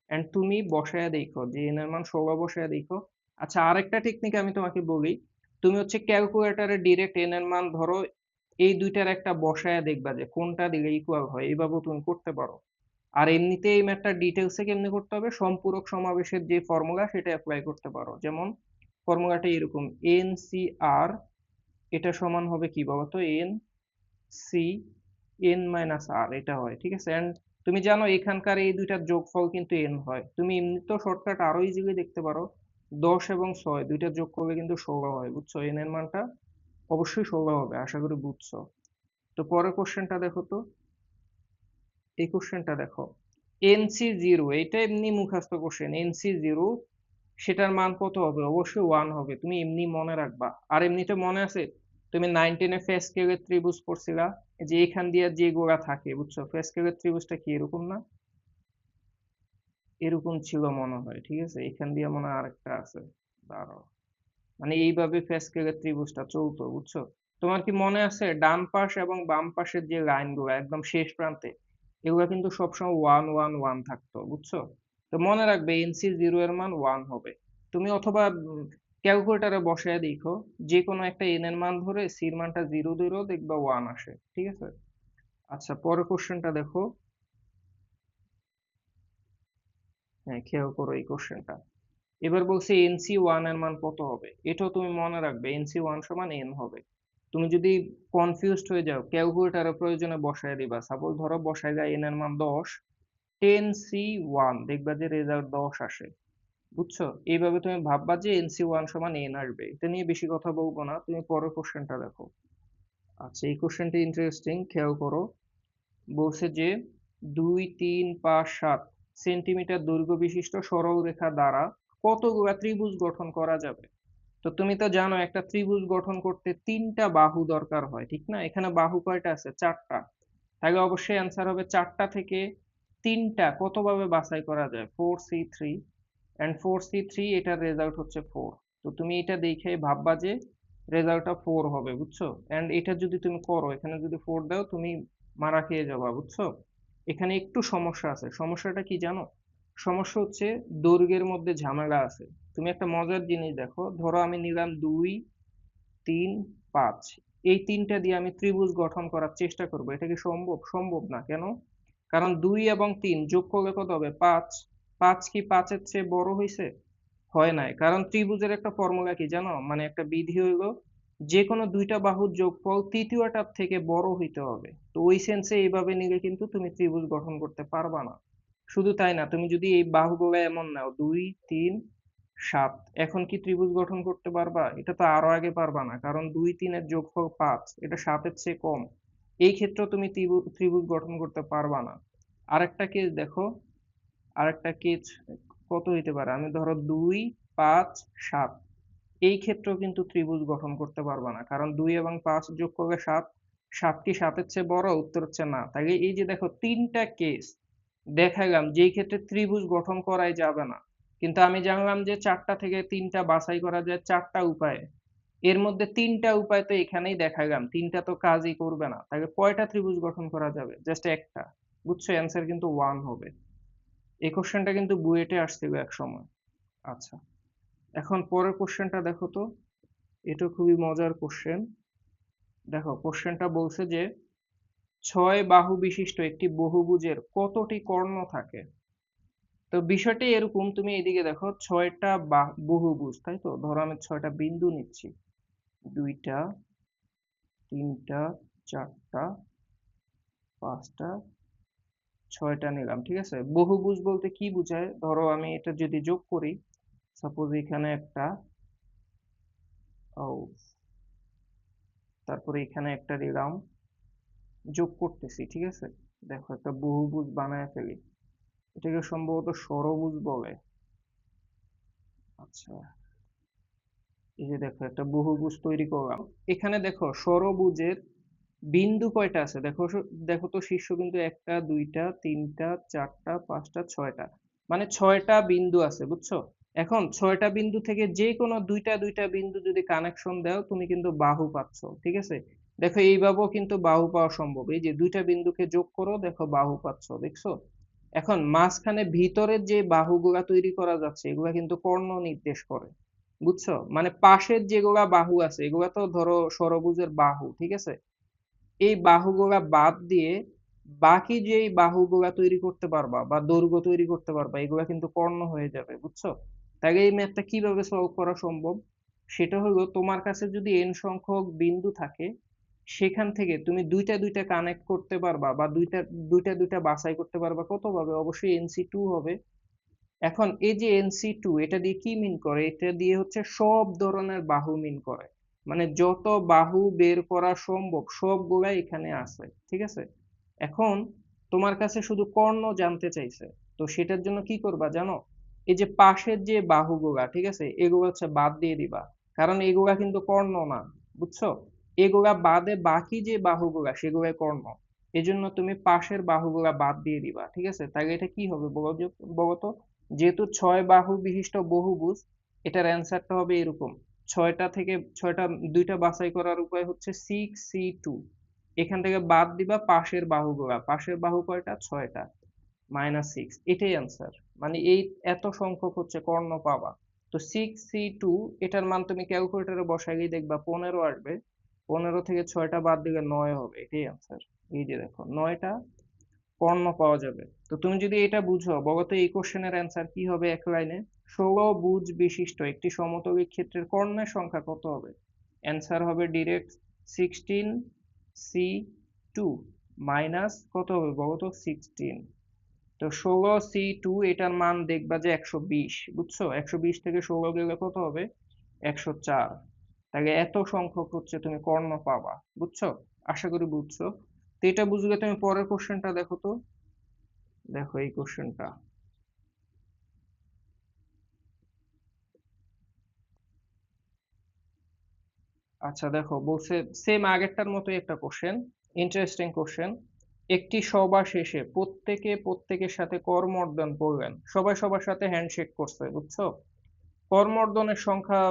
এন্ড তুমি বসায়া দেখো যে এন এর মান 16 বসায়া দেখো। আচ্ছা, আরেকটা টেকনিক আমি তোমাকে বলি। তুমি হচ্ছে ক্যালকুলেটরে ডিরেক্ট এন এর মান ধরো, এই দুইটার একটা বসায়া দেখবা যে কোনটা দিলে ইকুয়াল হয়, এইভাবেও তুমি করতে পারো। আর এমনিতে এই ম্যাথটা ডিটেলসে কেমনে করতে হবে, সম্পূরক সমাবেশের যে ফর্মুলা সেটা অ্যাপ্লাই করতে পারো। যেমন ফর্মুলাটা এরকম, এন সি আর এটা সমান হবে কি বলতো, এন সি এন মাইনাস আর, এটা হয়। ঠিক আছে। এন্ড তুমি জানো এখানকার এই দুইটার যোগফল কিন্তু এন হয়। তুমি এমনিতেও শর্টকাট আরো ইজিলি দেখতে পারো, 10 এবং 6 দুইটা যোগ করলে কিন্তু 16 হয়। বুঝছো? এন এর মানটা অবশ্যই 16 হবে, আশা করি বুঝছো। তো পরের কোশ্চেনটা দেখো তো, এই কোশ্চেনটা দেখো। NC0, এটা এমনি মুখস্থ কোশ্চেন। NC0 সেটার মান কত হবে? অবশ্যই 1 হবে, তুমি এমনি মনে রাখবা। আর এমনিতে মনে আছে, তুমি 9-10 এ ফ্যাসকেলের ত্রিভুজ পড়ছিলা, যে এখান দিয়ে যে গোড়া থাকে। বুঝছো? ফ্যাসকেলের ত্রিভুজটা কি এরকম না? এরকম ছিল মনে হয়। ঠিক আছে, এখান দিয়ে মনে হয় আরেকটা আছে। দাঁড়াও, মানে এইভাবে ফ্যাসকেলের ত্রিভুজটা চলতো। বুঝছো? তোমার কি মনে আছে ডান পাশ এবং বাম পাশের যে লাইন গুলো একদম শেষ প্রান্তে, এগুলো কিন্তু সবসময় 1 1 1 থাকতো। বুঝছো? তো মনে রাখবে NC0 এর মান 1 হবে। তুমি অথবা ক্যালকুলেটারে বসায় দেখো, যে কোনো একটা এন এর মান ধরে সির মানটা 0 ধরেও দেখবা 1 আসে। ঠিক আছে। আচ্ছা, পরের কোশ্চেনটা দেখো। হ্যাঁ, খেয়াল করো এই কোশ্চেনটা। এবার বলছে NC1 এর মান কত হবে। এটাও তুমি মনে রাখবে, NC1 সমান n হবে। তুমি যদি কনফিউজড হয়ে যাও, ক্যালকুলেটরের প্রয়োজনে বসায় দিবা। সাপোজ ধরো বসায় যায় n এর মান 10, 10C1, দেখবা যে রেজাল্ট 10 আসে। বুঝছো? এইভাবে তুমি ভাববা যে NC1 সমান n আসবে। এটা নিয়ে বেশি কথা বলবো না, তুমি পরের কোশ্চেনটা দেখো। আচ্ছা, এই কোশ্চেনটা ইন্টারেস্টিং, খেয়াল করো। বলছে যে 2 3 5 7 সেন্টিমিটার দৈর্ঘ্য বিশিষ্ট সরল রেখা দ্বারা কতগুলা ত্রিভুজ গঠন করা যাবে। তো তুমি তো জানো একটা ত্রিভুজ গঠন করতে 3টা বাহু দরকার হয়। ঠিক না? এখানে বাহু কয়টা আছে? 4টা। তাহলে অবশ্যই অ্যান্সার হবে 4টা থেকে 3টা কতভাবে বাছাই করা যায়? 4C3, এন্ড 4C3 এটার রেজাল্ট হচ্ছে 4। তো তুমি এটা দেখে ভাববা যে রেজাল্টটা 4 হবে। বুঝছো? এন্ড এটা যদি তুমি করো, এখানে যদি 4 দাও, তুমি মারা খেয়ে যাবা। বুঝছো? এখানে একটু সমস্যা আছে। সমস্যাটা কি জানো? সমস্যা হচ্ছে দৈর্ঘ্যের মধ্যে ঝামেলা আছে। তুমি একটা মজার জিনিস দেখো, ধরো আমি নিলাম 2 3 5, এই তিনটা দিয়ে আমি ত্রিভুজ গঠন করার চেষ্টা করব। এটা কি সম্ভব? সম্ভব না। কেন? কারণ 2 এবং 3 যোগ করলে কত হবে? 5। 5 কি 5-এর চেয়ে বড় হয়েছে? হয় নাই। কারণ ত্রিভুজের একটা ফর্মুলা কি জানো, মানে একটা বিধি হইলো, যে কোনো দুইটা বাহুর যোগফল তৃতীয়টার থেকে বড় হইতে হবে। তো ওই সেন্সে এইভাবে নিলে কিন্তু তুমি ত্রিভুজ গঠন করতে পারবা না। শুধু তাই না, তুমি যদি এই বাহুগুলো এমন নাও, 2 3 7। এখন কি ত্রিভুজ গঠন করতে পারবা? এটা তো আরো আগে পারবা না, কারণ 2 3 এর যোগফল 5, এটা 7 এর চেয়ে কম। এই ক্ষেত্রেও তুমি ত্রিভুজ গঠন করতে পারবা না। আরেকটা কেস দেখো, আরেকটা কেস কত হইতে পারে, আমি ধরো 2 5 7, এই ক্ষেত্রেও কিন্তু ত্রিভুজ গঠন করতে পারবা না, কারণ 2 এবং 5 যোগ করলে 7, 7 কি 7 এর চেয়ে বড়? উত্তর হচ্ছে না। তাই এই যে দেখো তিনটা কেস দেখালাম যেই ক্ষেত্রে ত্রিভুজ গঠন করাই যাবে না, কিন্তু আমি জানলাম যে 4টা থেকে 3টা বাছাই করা যায় 4টা উপায়ে। এর মধ্যে 3টা উপায় তো এখানেই দেখালাম, 3টা তো কাজই করবে না, তাহলে কয়টা ত্রিভুজ গঠন করা যাবে? জাস্ট একটা। বুঝছো? অ্যান্সার কিন্তু 1 হবে। এই কোশ্চেনটা কিন্তু বুয়েটে আসছিল এক সময়। আচ্ছা, এখন পরের কোশ্চেনটা দেখো তো, এটা খুবই মজার কোশ্চেন। দেখো কোশ্চেনটা বলছে যে 6 বাহু বিশিষ্ট একটি বহুভুজের কতটি কর্ণ থাকে? তো বিষয়টি এরকম, তুমি এদিকে দেখো 6টা বহুভুজ, তাই তো? ধরো আমি 6টা বিন্দু নিচ্ছি, 2টা 3টা 4টা 5টা 6টা নিলাম, ঠিক আছে? বহুভুজ বলতে কি বোঝায়? ধরো আমি এটা যদি যোগ করি, সাপোজ এখানে একটা, ও তারপরে এখানে একটা দিলাম, যোগ করতেছি, ঠিক আছে? দেখো একটা বহুভুজ বানায় ফেলি, এটাকে সম্ভবত ষড়ভুজ বলে। আচ্ছা, এই যে দেখো একটা বহুভুজ তৈরি করলাম। এখানে দেখো ষড়ভুজের বিন্দু কয়টা আছে দেখো, দেখো তো শীর্ষবিন্দু 1টা 2টা 3টা 4টা 5টা 6টা, মানে 6টা বিন্দু আছে, বুঝছো? এখন 6টা বিন্দু থেকে যে কোনো দুইটা দুইটা বিন্দু যদি কানেকশন দাও, তুমি কিন্তু বাহু পাচ্ছ, ঠিক আছে? দেখো এইভাবেও কিন্তু বাহু পাওয়া সম্ভব, এই যে দুইটা বিন্দুকে যোগ করো, দেখো বাহু পাচ্ছ, দেখছো? এখন মাঝখানে ভিতরের যে বাহুগুলা তৈরি করা যাচ্ছে, এগুলা কিন্তু কর্ণ নির্দেশ করে, বুঝছো? মানে পাশের যেগুলা বাহু আছে, এগুলা তো ধরো ষড়ভুজের বাহু, ঠিক আছে? এই বাহুগুলা বাদ দিয়ে বাকি যেই বাহুগুলা তৈরি করতে পারবা বা দৈর্ঘ্য তৈরি করতে পারবা, এগুলা কিন্তু কর্ণ হয়ে যাবে, বুঝছো? তাহলে এই ম্যাথটা কিভাবে সলভ করা সম্ভব? সেটা হলো, তোমার কাছে যদি n সংখ্যক বিন্দু থাকে, সেখান থেকে তুমি দুইটা দুইটা কানেক্ট করতে পারবা বা দুইটা দুইটা দুইটা বাছাই করতে পারবা, কত ভাবে? অবশ্যই NC2 হবে। এখন এই যে NC2, এটা দিয়ে কি মিন করে? এটা দিয়ে হচ্ছে সব ধরনের বাহু মিন করে, মানে যত বাহু বের করা সম্ভব সবগুলাই এখানে আছে, ঠিক আছে? এখন তোমার কাছে শুধু কর্ণ জানতে চাইছে, তো সেটার জন্য কি করবা জানো? এই যে পাশের যে বাহুগুলা, ঠিক আছে, এগুলো হচ্ছে বাদ দিয়ে দিবা, কারণ এগুলা কিন্তু কর্ণ না, বুঝছো? এগুলা বাদে বাকি যে বাহুগুলা সেগুলাই কর্ণ। এজন্য তুমি পাশের বাহুগুলা বাদ দিয়ে দিবা, ঠিক আছে? তাহলে এটা কি হবে বলো তো? যেহেতু 6 বাহু বিশিষ্ট বহুভুজ, এটার অ্যান্সারটা হবে এরকম। 6টা থেকে 6টা, দুইটা বাছাই করার উপায় হচ্ছে 6C2, এখান থেকে বাদ দিবা পাশের বাহুগুলা, পাশের বাহু কয়টা? 6টা, -6, এটাই অ্যান্সার। মানে এই এত সংখ্যক হচ্ছে কর্ণ পাবা। তো 6C2, এটার মান তুমি ক্যালকুলেটরে বসাইলেই দেখবা 15 আসবে, 15 থেকে 6টা বাদ দিলে 9 হবে, এটাই অ্যান্সার। এই যে দেখো 9টা কর্ণ পাওয়া যাবে। তো তুমি যদি এটা বুঝো, বলতো এই কোশ্চেনের অ্যান্সার কি হবে এক লাইনে? 16 ভুজ বিশিষ্ট একটি সমতলিক ক্ষেত্রের কর্ণের সংখ্যা কত হবে? অ্যান্সার হবে ডিরেক্ট 16C2 মাইনাস কত হবে বলতো? 16। তো 16C2, এটার মান দেখবা যে 120, বুঝছো? 120 থেকে 16 গেলে কত হবে? 104। তাহলে এত সংখ্যক হচ্ছে তুমি কর্ণ পাবা, বুঝছো? আশা করি বুঝছো। তো এটা বুঝলে তুমি পরের কোশ্চেনটা দেখো তো। দেখো এই কোশ্চেনটা, আচ্ছা দেখো বলছে সেম আগেরটার মতোই একটা কোশ্চেন, ইন্টারেস্টিং কোশ্চেন। একটি সভা শেষে প্রত্যেকের সাথে করমর্দন করলেন, সবাই সবার সাথে হ্যান্ডশেক করছে, বুঝছো? করমর্দনের সংখ্যা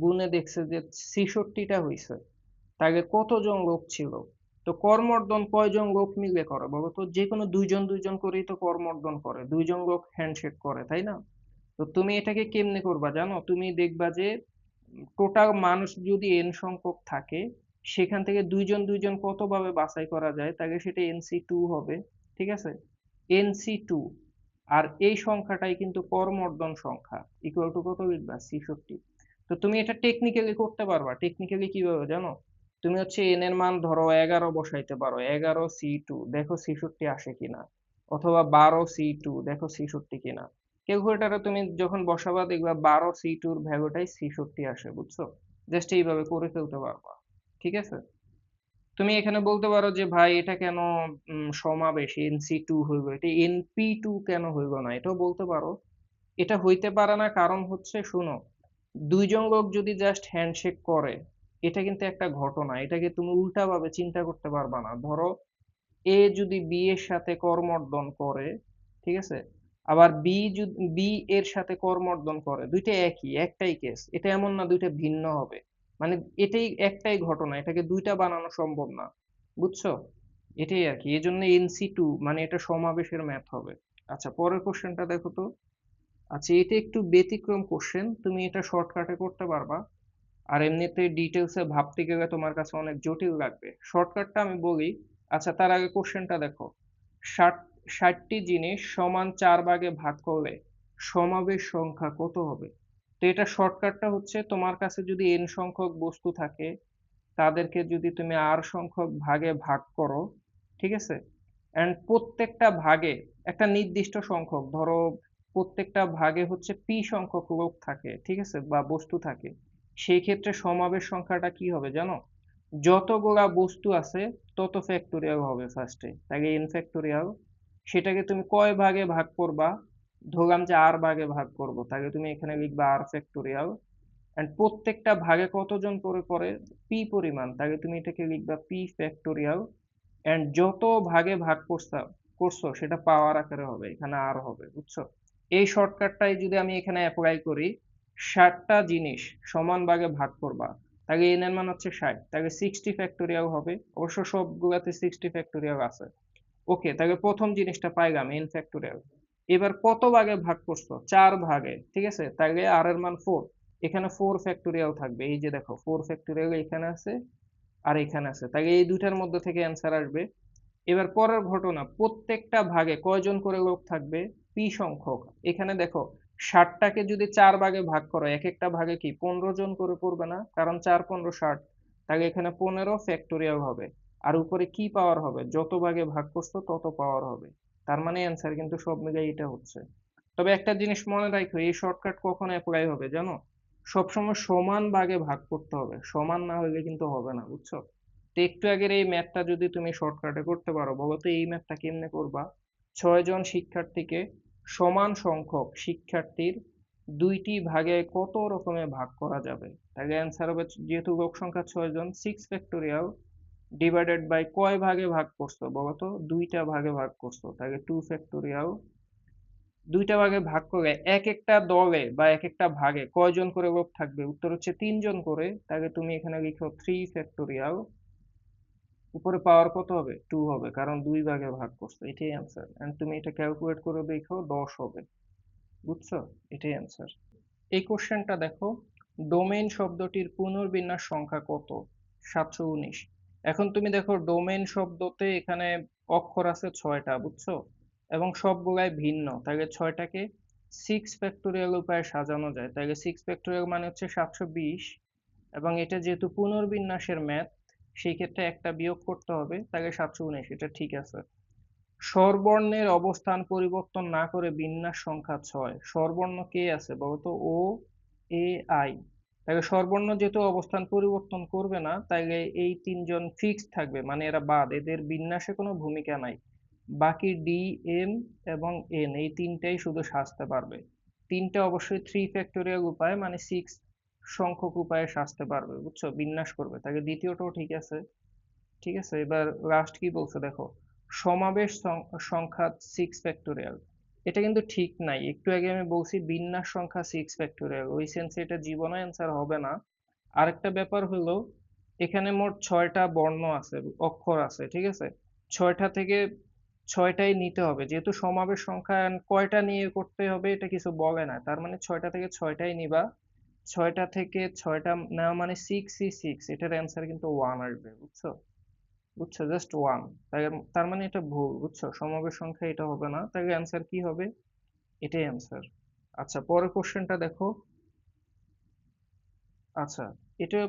গুণে দেখছে যে 66টা হয়েছে, তাকে কতজন লোক ছিল? তো করমর্দন কয়জন লোক মিলে করে বলো তো? যে কোনো দুইজন দুইজন করেই তো করমর্দন করে, দুইজন লোক হ্যান্ডশেক করে, তাই না? তো তুমি এটাকে কেমনে করবা জানো? তুমি দেখবা যে টোটাল মানুষ যদি n সংখ্যক থাকে, সেখান থেকে দুইজন দুইজন কত ভাবে বাছাই করা যায়, তাহলে সেটা NC2 হবে, ঠিক আছে? NC2, আর এই সংখ্যাটাই কিন্তু করমর্দন সংখ্যা, ইকুয়াল টু কত লিখবা? 66। তো তুমি এটা টেকনিক্যালি করতে পারবা। টেকনিক্যালি কিভাবে জানো? তুমি হচ্ছে n এর মান ধরো 11 বসাইতে পারো, 11C2, দেখো 66 আসে কিনা, অথবা 12C2, দেখো 66 কিনা। ক্যালকুলেটরে তুমি যখন বসাবা দেখবা 12 C2 এর ভ্যালুটাই 66 আসে, বুঝছো? জাস্ট এইভাবে করে ফেলতে পারবা। ঠিক আছে? তুমি এখানে বলতে পারো যে ভাই এটা কেন সমাবেশ NC2 হইব, এটা NP2 কেন হইব না, এটাও বলতে পারো। এটা হইতে পারে না কারণ হচ্ছে, শুনো, দুইজন লোক যদি জাস্ট হ্যান্ডশেক করে, এটা কিন্তু একটা ঘটনা, এটাকে তুমি উল্টা ভাবে চিন্তা করতে পারবা না। ধরো এ যদি বি এর সাথে করমর্দন করে, ঠিক আছে, আবার বি এর সাথে করমর্দন করে, দুইটা একই, একটাই কেস, এটা এমন না দুইটা ভিন্ন হবে। মানে এটাই একটাই ঘটনা, এটাকে দুইটা বানানো সম্ভব না, বুঝছো? এটাই আর কি, এই জন্য NC2 মানে এটা সমাবেশের ম্যাথ হবে। আচ্ছা, পরের কোশ্চেনটা দেখো তো। আচ্ছা, এটা একটু ব্যতিক্রম কোশ্চেন, তুমি এটা শর্টকাটে করতে পারবা, আর এমনিতে ডিটেলসে ভাবতে গেলে তোমার কাছে অনেক জটিল লাগবে। শর্টকাটটা আমি বলি। আচ্ছা, তার আগে কোশ্চেনটা দেখো। ষাট 60টি জিনিস সমান 4 ভাগে ভাগ করলে সমাবেশ সংখ্যা কত হবে? তো এটা শর্টকাটটা হচ্ছে, তোমার কাছে যদি n সংখ্যক বস্তু থাকে, তাদেরকে যদি তুমি r সংখ্যক ভাগে ভাগ করো, ঠিক আছে, এন্ড প্রত্যেকটা ভাগে একটা নির্দিষ্ট সংখ্যক, ধরো প্রত্যেকটা ভাগে হচ্ছে p সংখ্যক লোক থাকে, ঠিক আছে, বা বস্তু থাকে, সেই ক্ষেত্রে সমাবেশ সংখ্যাটা কি হবে জানো? যতগুলা বস্তু আছে তত ফ্যাক্টোরিয়াল হবে ফার্স্টে, তাকে n ফ্যাক্টোরিয়াল। সেটাকে তুমি কয় ভাগে ভাগ করবা? ধরলাম যে r ভাগে ভাগ করব, তাকে তুমি এখানে লিখবা r ফ্যাক্টোরিয়াল। এন্ড প্রত্যেকটা ভাগে কতজন করে করে? p পরিমাণ, তাকে তুমি এটাকে লিখবা p ফ্যাক্টোরিয়াল। এন্ড যত ভাগে ভাগ করছো সেটা পাওয়ার আকারে হবে, এখানে আর হবে, বুঝছো? এই শর্টকাটটাই যদি আমি এখানে অ্যাপ্লাই করি, 60টা জিনিস সমান ভাগে ভাগ করবা, তাকে এন এর মান হচ্ছে 60, তাকে 60 ফ্যাক্টোরিয়াল হবে, অবশ্য সবগুলাতে 60 ফ্যাক্টোরিয়াল আছে। ওকে, তাহলে প্রথম জিনিসটা পাইলাম এন ফ্যাক্টোরিয়াল। এবার কত ভাগে ভাগ করছো? 4 ভাগে, ঠিক আছে, তাহলে আর এর মান 4, এখানে 4 ফ্যাক্টোরিয়াল থাকবে, এই যে দেখো 4 ফ্যাক্টোরিয়াল এখানে আছে আর এখানে আছে, তাহলে এই দুইটার মধ্যে থেকে অ্যান্সার আসবে। এবার পরের ঘটনা, প্রত্যেকটা ভাগে কয়জন করে লোক থাকবে? p সংখ্যক। এখানে দেখো 60টাকে যদি 4 ভাগে ভাগ করো, এক একটা ভাগে কি 15 জন করে পড়বে না? কারণ 4 15 60, তাহলে এখানে 15 ফ্যাক্টোরিয়াল হবে। আর উপরে কি পাওয়ার হবে? যত ভাগে ভাগ করছো তত পাওয়ার হবে। তার মানে অ্যান্সার কিন্তু সব মিলিয়ে এটা হচ্ছে। তবে একটা জিনিস মনে রাখো, এই শর্টকাট কখন অ্যাপ্লাই হবে জানো? সবসময় সমান ভাগে ভাগ করতে হবে, সমান না হলে কিন্তু হবে না, বুঝছো? তো একটু আগের এই ম্যাথটা যদি তুমি শর্টকাটে করতে পারো, বলো তো এই ম্যাথটা কেমনে করবা? 6 জন শিক্ষার্থীকে সমান সংখ্যক শিক্ষার্থীর 2টি ভাগে কত রকমে ভাগ করা যাবে? তাহলে অ্যান্সার হবে, যেহেতু লোক সংখ্যা 6 জন, 6 ফ্যাক্টোরিয়াল ডিভাইডেড বাই কয় ভাগে ভাগ করছো বলো তো? 2টা ভাগে ভাগ করছো, তাহলে 2 ফ্যাক্টোরিয়াল। 2টা ভাগে ভাগ করে এক একটা দলে বা এক একটা ভাগে কয়জন করে লোক থাকবে? উত্তর হচ্ছে 3 জন করে, তাহলে তুমি এখানে লিখো 3 ফ্যাক্টোরিয়াল। উপরে পাওয়ার কত হবে? 2 হবে, কারণ 2 ভাগে ভাগ করছো, এটাই অ্যান্সার। এন্ড তুমি এটা ক্যালকুলেট করে দেখো, 10 হবে, বুঝছো? এটাই অ্যান্সার। এই কোশ্চেনটা দেখো, ডোমেইন শব্দটির পুনর্বিন্যাস সংখ্যা কত? 719। এখন তুমি দেখো ডোমেইন শব্দতে এখানে অক্ষর আছে 6টা, বুঝছো, এবং সবগুলাই ভিন্ন, তাহলে 6টাকে 6 ফ্যাক্টোরিয়াল উপায়ে সাজানো যায়, তাহলে 6 ফ্যাক্টোরিয়াল মানে হচ্ছে 720। এবং এটা যেহেতু পুনর্বিন্যাসের ম্যাথ, সেই ক্ষেত্রে একটা বিয়োগ করতে হবে, তাহলে 719, এটা ঠিক আছে। স্বরবর্ণের অবস্থান পরিবর্তন না করে বিন্যাস সংখ্যা 6, স্বরবর্ণ কে আছে বলতো? ও, এ, আই। তাহলে স্বরবর্ণ যেহেতু অবস্থান পরিবর্তন করবে না, তাইলে এই 3 জন ফিক্সড থাকবে, মানে এরা বাদ, এদের বিন্যাসে কোনো ভূমিকা নাই। বাকি ডি, এম এবং এন, এই তিনটাই শুধু সাজতে পারবে। তিনটা অবশ্যই 3 ফ্যাক্টোরিয়াল উপায়, মানে 6 সংখ্যক উপায়ে সাজতে পারবে, বুঝছো, বিন্যাস করবে। তাহলে দ্বিতীয়টাও ঠিক আছে। ঠিক আছে, এবার লাস্ট কি বলছে দেখো, সমাবেশ সংখ্যা 6 ফ্যাক্টোরিয়াল। এটা কিন্তু ঠিক নাই, একটু আগে আমি বলছি বিন্যাস সংখ্যা 6 ফ্যাক্টোরিয়াল, ওই সেন্সে এটা জীবনে অ্যান্সার হবে না। আরেকটা ব্যাপার হলো, এখানে মোট 6টা বর্ণ আছে, অক্ষর আছে, ঠিক আছে, 6টা থেকে 6টাই নিতে হবে, যেহেতু সমাবেশ সংখ্যা and কয়টা নিয়ে করতে হবে এটা কিছু বলে না, তার মানে 6টা থেকে 6টাই নিবা। 6টা থেকে 6টা নেওয়া মানে 6 এটার অ্যান্সার কিন্তু 1 আসবে, বুঝছো? বুঝছো, জাস্ট 1। তার মানে এটা ভুল, বুঝছো, সমাবেশ সংখ্যা এটা হবে না, তাহলে অ্যান্সার কি হবে? এটাই অ্যান্সার। আচ্ছা, পরের কোশ্চেনটা দেখো। আচ্ছা, এটা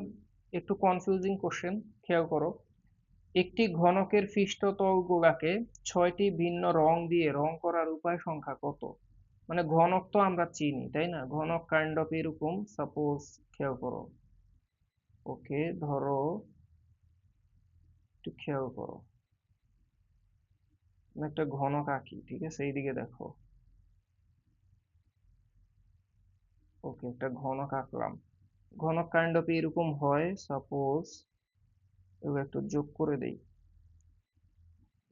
একটু কনফিউজিং কোশ্চেন, খেয়াল করো। একটি ঘনকের পৃষ্ঠতল গুলাকে 6টি ভিন্ন রং দিয়ে রং করার উপায় সংখ্যা কত? মানে ঘনক তো আমরা চিনি তাই না, ঘনক কাইন্ড অফ এরকম, সাপোজ খেয়াল করো, ওকে ধরো একটু খেয়াল করো, আমি একটা ঘনক আঁকি, ঠিক আছে, এইদিকে দেখো, ওকে একটা ঘনক আঁকলাম, ঘনক কাইন্ড অফ এরকম হয়, সাপোজ এবার একটু যোগ করে দেই।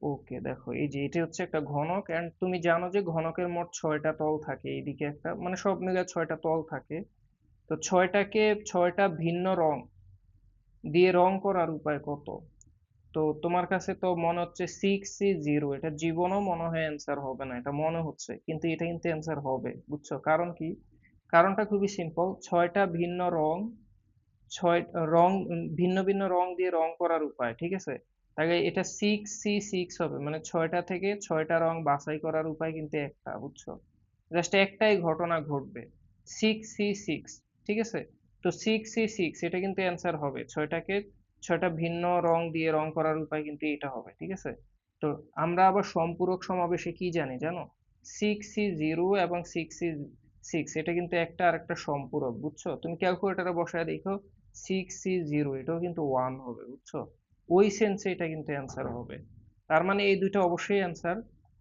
ওকে দেখো, এই যে এটা হচ্ছে একটা ঘনক, এন্ড তুমি জানো যে ঘনকের মোট 6টা তল থাকে, এইদিকে একটা মানে সব মিলে 6টা তল থাকে। তো 6টাকে 6টা ভিন্ন রং দিয়ে রং করার উপায় কত? তো তোমার কাছে তো মনে হচ্ছে 6C0, এটা জীবনও মনে হয় অ্যান্সার হবে না, এটা মনে হচ্ছে, কিন্তু এটা কিন্তু অ্যান্সার হবে, বুঝছো কারণ কি? কারণটা খুবই সিম্পল, 6টা ভিন্ন রং, ছয় রং, ভিন্ন ভিন্ন রং দিয়ে রং করার উপায়, ঠিক আছে, তাহলে এটা 6C6 হবে, মানে 6টা থেকে 6টা রং বাছাই করার উপায় কিন্তু একটা, বুঝছো, জাস্ট একটাই ঘটনা ঘটবে, 6C6, ঠিক আছে। তো 6C6 এটা কিন্তু অ্যান্সার হবে, 6টাকে 6টা ভিন্ন রং দিয়ে রং করার উপায় কিন্তু এটা হবে, ঠিক আছে। তো আমরা আবার সম্পূরক সমাবেশে কি জানি জানো? 6C0 এবং 6C6 এটা কিন্তু একটা আর একটা সম্পূরক, বুঝছো, তুমি ক্যালকুলেটরে বসায় দেখো, 6C0 এটাও কিন্তু 1 হবে, বুঝছো, ওই সেন্সে এটা কিন্তু অ্যান্সার হবে। তার মানে এই দুইটা অবশ্যই অ্যান্সার।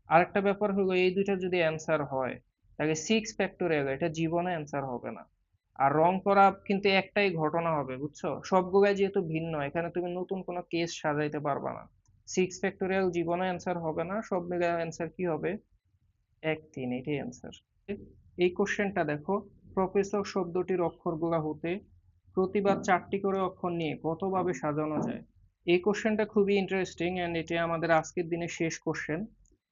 আরেকটা ব্যাপার হলো, এই দুইটা যদি অ্যান্সার হয় তাহলে 6 ফ্যাক্টোরিয়াল এটা জীবনে অ্যান্সার হবে না। আর রং করা কিন্তু একটাই ঘটনা হবে, বুঝছো, সবগুলাই যেহেতু ভিন্ন, এখানে তুমি নতুন কোনো কেস সাজাইতে পারবা না। 6 ফ্যাক্টোরিয়াল জীবনে অ্যান্সার হবে না, সব মিলে অ্যান্সার কি হবে? 1 3, এটাই অ্যান্সার। এই কোশ্চেনটা দেখো, প্রফেসর শব্দটির অক্ষরগুলা হতে প্রতিবার 4টি করে অক্ষর নিয়ে কতভাবে সাজানো যায়? এই কোশ্চেনটা খুবই ইন্টারেস্টিং, এন্ড এটা আমাদের আজকের দিনের শেষ কোশ্চেন।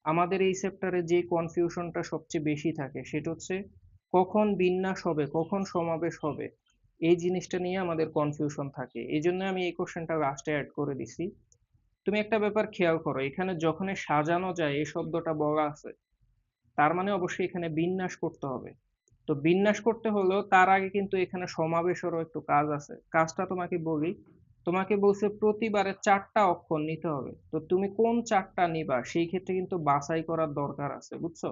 আমাদের এই চ্যাপ্টারে যে কনফিউশনটা সবচেয়ে বেশি থাকে সেটা হচ্ছে কখন বিন্যাস হবে, কখন সমাবেশ হবে, এই জিনিসটা নিয়ে আমাদের কনফিউশন থাকে, এই জন্য আমি এই কোশ্চেনটা লাস্টে অ্যাড করে দিছি। তুমি একটা ব্যাপার খেয়াল করো, এখানে যখনই সাজানো যায় এই শব্দটা বলা আছে, তার মানে অবশ্যই এখানে বিন্যাস করতে হবে। তো বিন্যাস করতে হলেও তার আগে কিন্তু এখানে সমাবেশেরও একটু কাজ আছে, কাজটা তোমাকে বলি। তোমাকে বলছে প্রতিবারে 4টা অক্ষর নিতে হবে, তো তুমি কোন 4টা নিবা সেই ক্ষেত্রে কিন্তু বাছাই করার দরকার আছে, বুঝছো।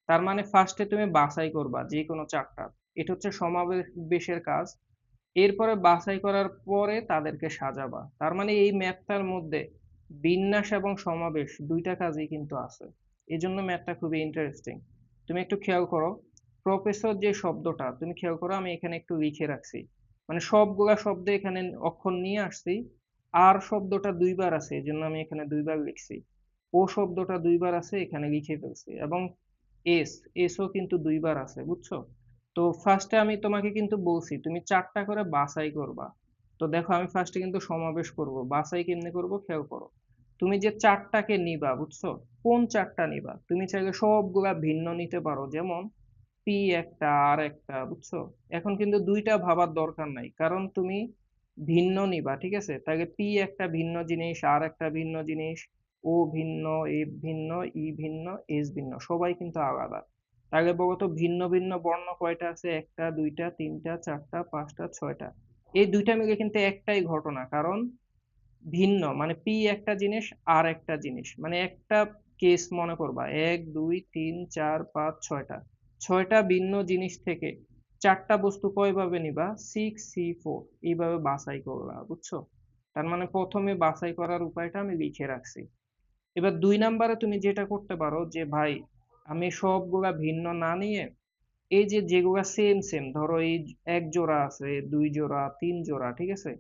তার মানে ফার্স্টে তুমি বাছাই করবা যে কোনো 4টা, এটা হচ্ছে সমাবেশের কাজ। এরপরে বাছাই করার পরে তাদেরকে সাজাবা, তার মানে এই ম্যাথটার মধ্যে বিন্যাস এবং সমাবেশ দুইটা কাজই কিন্তু আছে, এই জন্য ম্যাথটা খুবই ইন্টারেস্টিং। তুমি একটু খেয়াল করো, প্রফেসর যে শব্দটা তুমি খেয়াল করো, আমি এখানে একটু লিখে রাখছি, মানে সবগুলা শব্দ এখানে অক্ষর নিয়ে আসছি, আর শব্দটা দুইবার আছে এই জন্য আমি এখানে দুইবার লিখছি, ও শব্দটা দুইবার আছে এখানে লিখে ফেলছি, এবং এস, এসও কিন্তু দুইবার আছে, বুঝছো। তো ফার্স্টে আমি তোমাকে কিন্তু বলছি তুমি 4টা করে বাছাই করবা। তো দেখো আমি ফার্স্টে কিন্তু সমাবেশ করব, বাছাই কেমনে করব খেয়াল করো। তুমি যে 4টাকে নিবা, বুঝছো, কোন 4টা নিবা, তুমি চাইলে সবগুলা ভিন্ন নিতে পারো, যেমন পি একটা আর একটা, বুঝছো। এখন কিন্তু দুইটা ভাবার দরকার নাই, কারণ তুমি ভিন্ন নিবা, ঠিক আছে, তাহলে পি একটা ভিন্ন জিনিস, আর একটা ভিন্ন জিনিস, ও ভিন্ন, এ ভিন্ন, ই ভিন্ন, এস ভিন্ন, সবাই কিন্তু আলাদা। তাহলে বলতো ভিন্ন ভিন্ন বর্ণ কয়টা আছে? একটা, দুইটা, তিনটা, চারটা, পাঁচটা, 6টা। এই দুইটা মিলে কিন্তু একটাই ঘটনা, কারণ ভিন্ন মানে পি একটা জিনিস আর একটা জিনিস, মানে একটা কেস মনে করবা, 1 2 3 4 5 6টা, 6টা ভিন্ন জিনিস থেকে 4টা বস্তু কয়ভাবে নিবা? 6C4 এইভাবে বাছাই করলা, বুঝছো। তার মানে প্রথমে বাছাই করার উপায়টা আমি লিখে রাখছি। এবার 2 নাম্বারে তুমি যেটা করতে পারো যে ভাই আমি সবগুলা ভিন্ন না নিয়ে এই যে যেগুলা সেম সেম, ধরো এই এক জোড়া আছে, 2 জোড়া, 3 জোড়া, ঠিক আছে,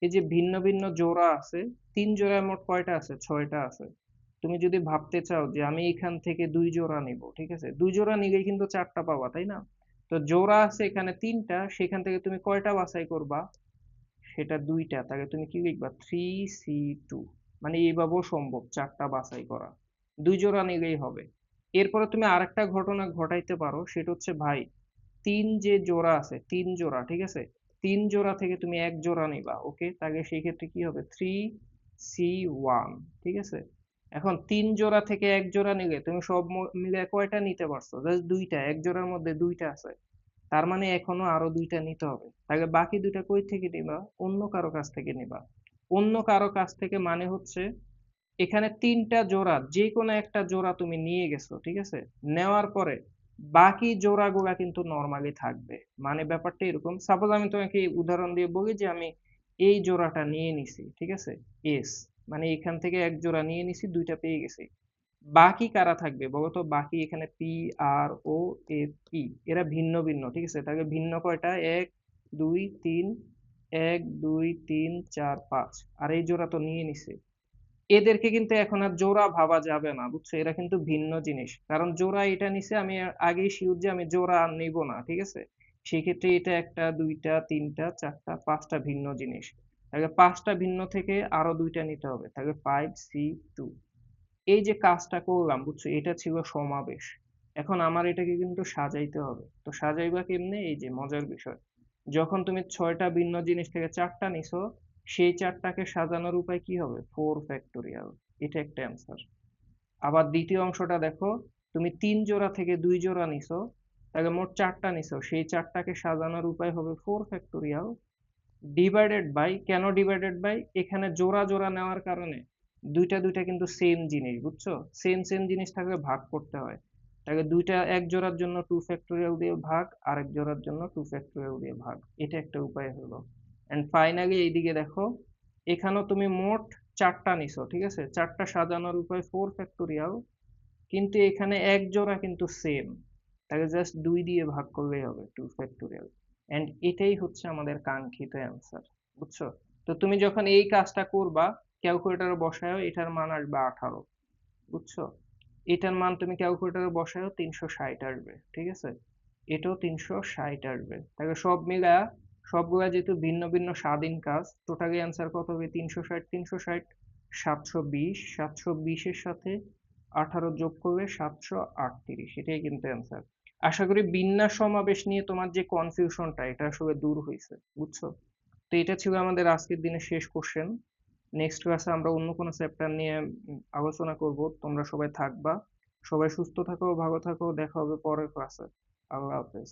এই যে ভিন্ন ভিন্ন জোড়া আছে, 3 জোড়ায় মোট কয়টা আছে? 6টা আছে। তুমি যদি ভাবতে চাও যে আমি এখান থেকে 2 জোড়া নিব, ঠিক আছে, 2 জোড়া নিলেই কিন্তু 4টা পাবা, তাই না? তো জোড়া আছে এখানে 3টা, সেখান থেকে তুমি কয়টা বাছাই করবা? সেটা 2টা, তাহলে তুমি কি লিখবা? 3C2। মানে এইভাবেও সম্ভব 4টা বাছাই করা, 2 জোড়া নিলেই হবে। এরপরে তুমি আরেকটা ঘটনা ঘটাইতে পারো, সেটা হচ্ছে ভাই যে জোড়া আছে, 3 জোড়া, ঠিক আছে, 3 জোড়া থেকে তুমি 1 জোড়া নিবা, ওকে, তাহলে সেই ক্ষেত্রে কি হবে? 3C1, ঠিক আছে। এখন 3 জোড়া থেকে 1 জোড়া নিলে তুমি সব মিলে কয়টা নিতে পারছো? জাস্ট 2টা, 1 জোড়ার মধ্যে 2টা আছে, তার মানে এখনো আরো 2টা নিতে হবে, তাহলে বাকি 2টা কই থেকে নিবা? অন্য কারো কাছ থেকে নিবা। অন্য কারো কাছ থেকে মানে হচ্ছে এখানে 3টা জোড়া যে কোনো একটা জোড়া তুমি নিয়ে গেছো, ঠিক আছে, নেওয়ার পরে বাকি জোড়াগুলা কিন্তু নরমালি থাকবে। মানে ব্যাপারটা এরকম, সাপোজ আমি তোমাকে উদাহরণ দিয়ে বলি যে আমি এই জোড়াটা নিয়ে নিছি, ঠিক আছে, এস, মানে এখান থেকে এক জোড়া নিয়ে নিছি, দুইটা পেয়ে গেছি। বাকি কারা থাকবে বলতো? বাকি এখানে পি, আর, ও, এফ, ই, এরা ভিন্ন ভিন্ন, ঠিক আছে। তাহলে ভিন্ন কয়টা? এক, দুই, তিন, এক, দুই, তিন, চার, পাঁচ। আর এই জোড়া তো নিয়ে নিছে। এদেরকে কিন্তু এখন আর জোড়া ভাবা যাবে না, বুঝছো? এরা কিন্তু ভিন্ন জিনিস, কারণ জোড়া এটা নিছে, আমি আগেই শিওর যে আমি জোড়া আর নিব না, ঠিক আছে। সেক্ষেত্রে এটা একটা, দুইটা, তিনটা, চারটা, পাঁচটা ভিন্ন জিনিস। তাহলে পাঁচটা ভিন্ন থেকে আরো দুইটা নিতে হবে, তাহলে 5C2। এই যে কাজটা করলাম, বুঝছো, এটা ছিল সমাবেশ। এখন আমার এটাকে কিন্তু সাজাইতে হবে। তো সাজাইবা কেমনে? এই যে মজার বিষয়, যখন তুমি ছয়টা ভিন্ন জিনিস থেকে চারটা নিছো, সেই চারটাকে সাজানোর উপায় কি হবে? 4 ফ্যাক্টোরিয়াল। এটা একটা অ্যান্সার। আবার দ্বিতীয় অংশটা দেখো, তুমি 3 জোড়া থেকে 2 জোড়া নিছো, তাহলে মোট চারটা নিছো, সেই চারটাকে সাজানোর উপায় হবে 4 ফ্যাক্টোরিয়াল। ডিভাইডেড বাই, কেন ডিভাইডেড বাই? এখানে জোড়া জোড়া নেওয়ার কারণে দুইটা দুইটা কিন্তু সেম জিনিস, বুঝছো? সেম সেম জিনিস থাকলে ভাগ করতে হয়। তাহলে দুইটা, এক জোড়ার জন্য 2 ফ্যাক্টোরিয়াল দিয়ে ভাগ, আরেক জোড়ার জন্য 2 ফ্যাক্টোরিয়াল দিয়ে ভাগ। এটা একটা উপায় হলো। এন্ড ফাইনালি এইদিকে দেখো, এখানেও তুমি মোট চারটা নিছো, ঠিক আছে, চারটা সাজানোর উপায় 4 ফ্যাক্টোরিয়াল, কিন্তু এখানে এক জোড়া কিন্তু সেম, তাকে জাস্ট 2 দিয়ে ভাগ করলেই হবে, 2 ফ্যাক্টোরিয়াল। এন্ড এটাই হচ্ছে আমাদের কাঙ্ক্ষিত অ্যান্সার, বুঝছো? তো তুমি যখন এই কাজটা করবা, ক্যালকুলেটরে বসায়ও, এটার মান আসবে 18, বুঝছো? এটার মান তুমি ক্যালকুলেটরে বসায়ও 360 আসবে, ঠিক আছে। এটাও 360 আসবে। তাহলে সব মিলা, সবগুলা যেহেতু ভিন্ন ভিন্ন স্বাধীন কাজ, টোটালি অ্যান্সার কত হবে? 360, 360, 720, 720-এর সাথে 18 যোগ করলে 738, এটাই কিন্তু অ্যান্সার। আশা করি বিন্যাস সমাবেশ নিয়ে তোমার যে কনফিউশনটা, এটা আসলে দূর হয়েছে, বুঝছো? তো এটা ছিল আমাদের আজকের দিনের শেষ কোশ্চেন। নেক্সট ক্লাসে আমরা অন্য কোনো চ্যাপ্টার নিয়ে আলোচনা করব। তোমরা সবাই থাকবা, সবাই সুস্থ থাকো, ভালো থাকো, দেখা হবে পরের ক্লাসে। আল্লাহ হাফেজ।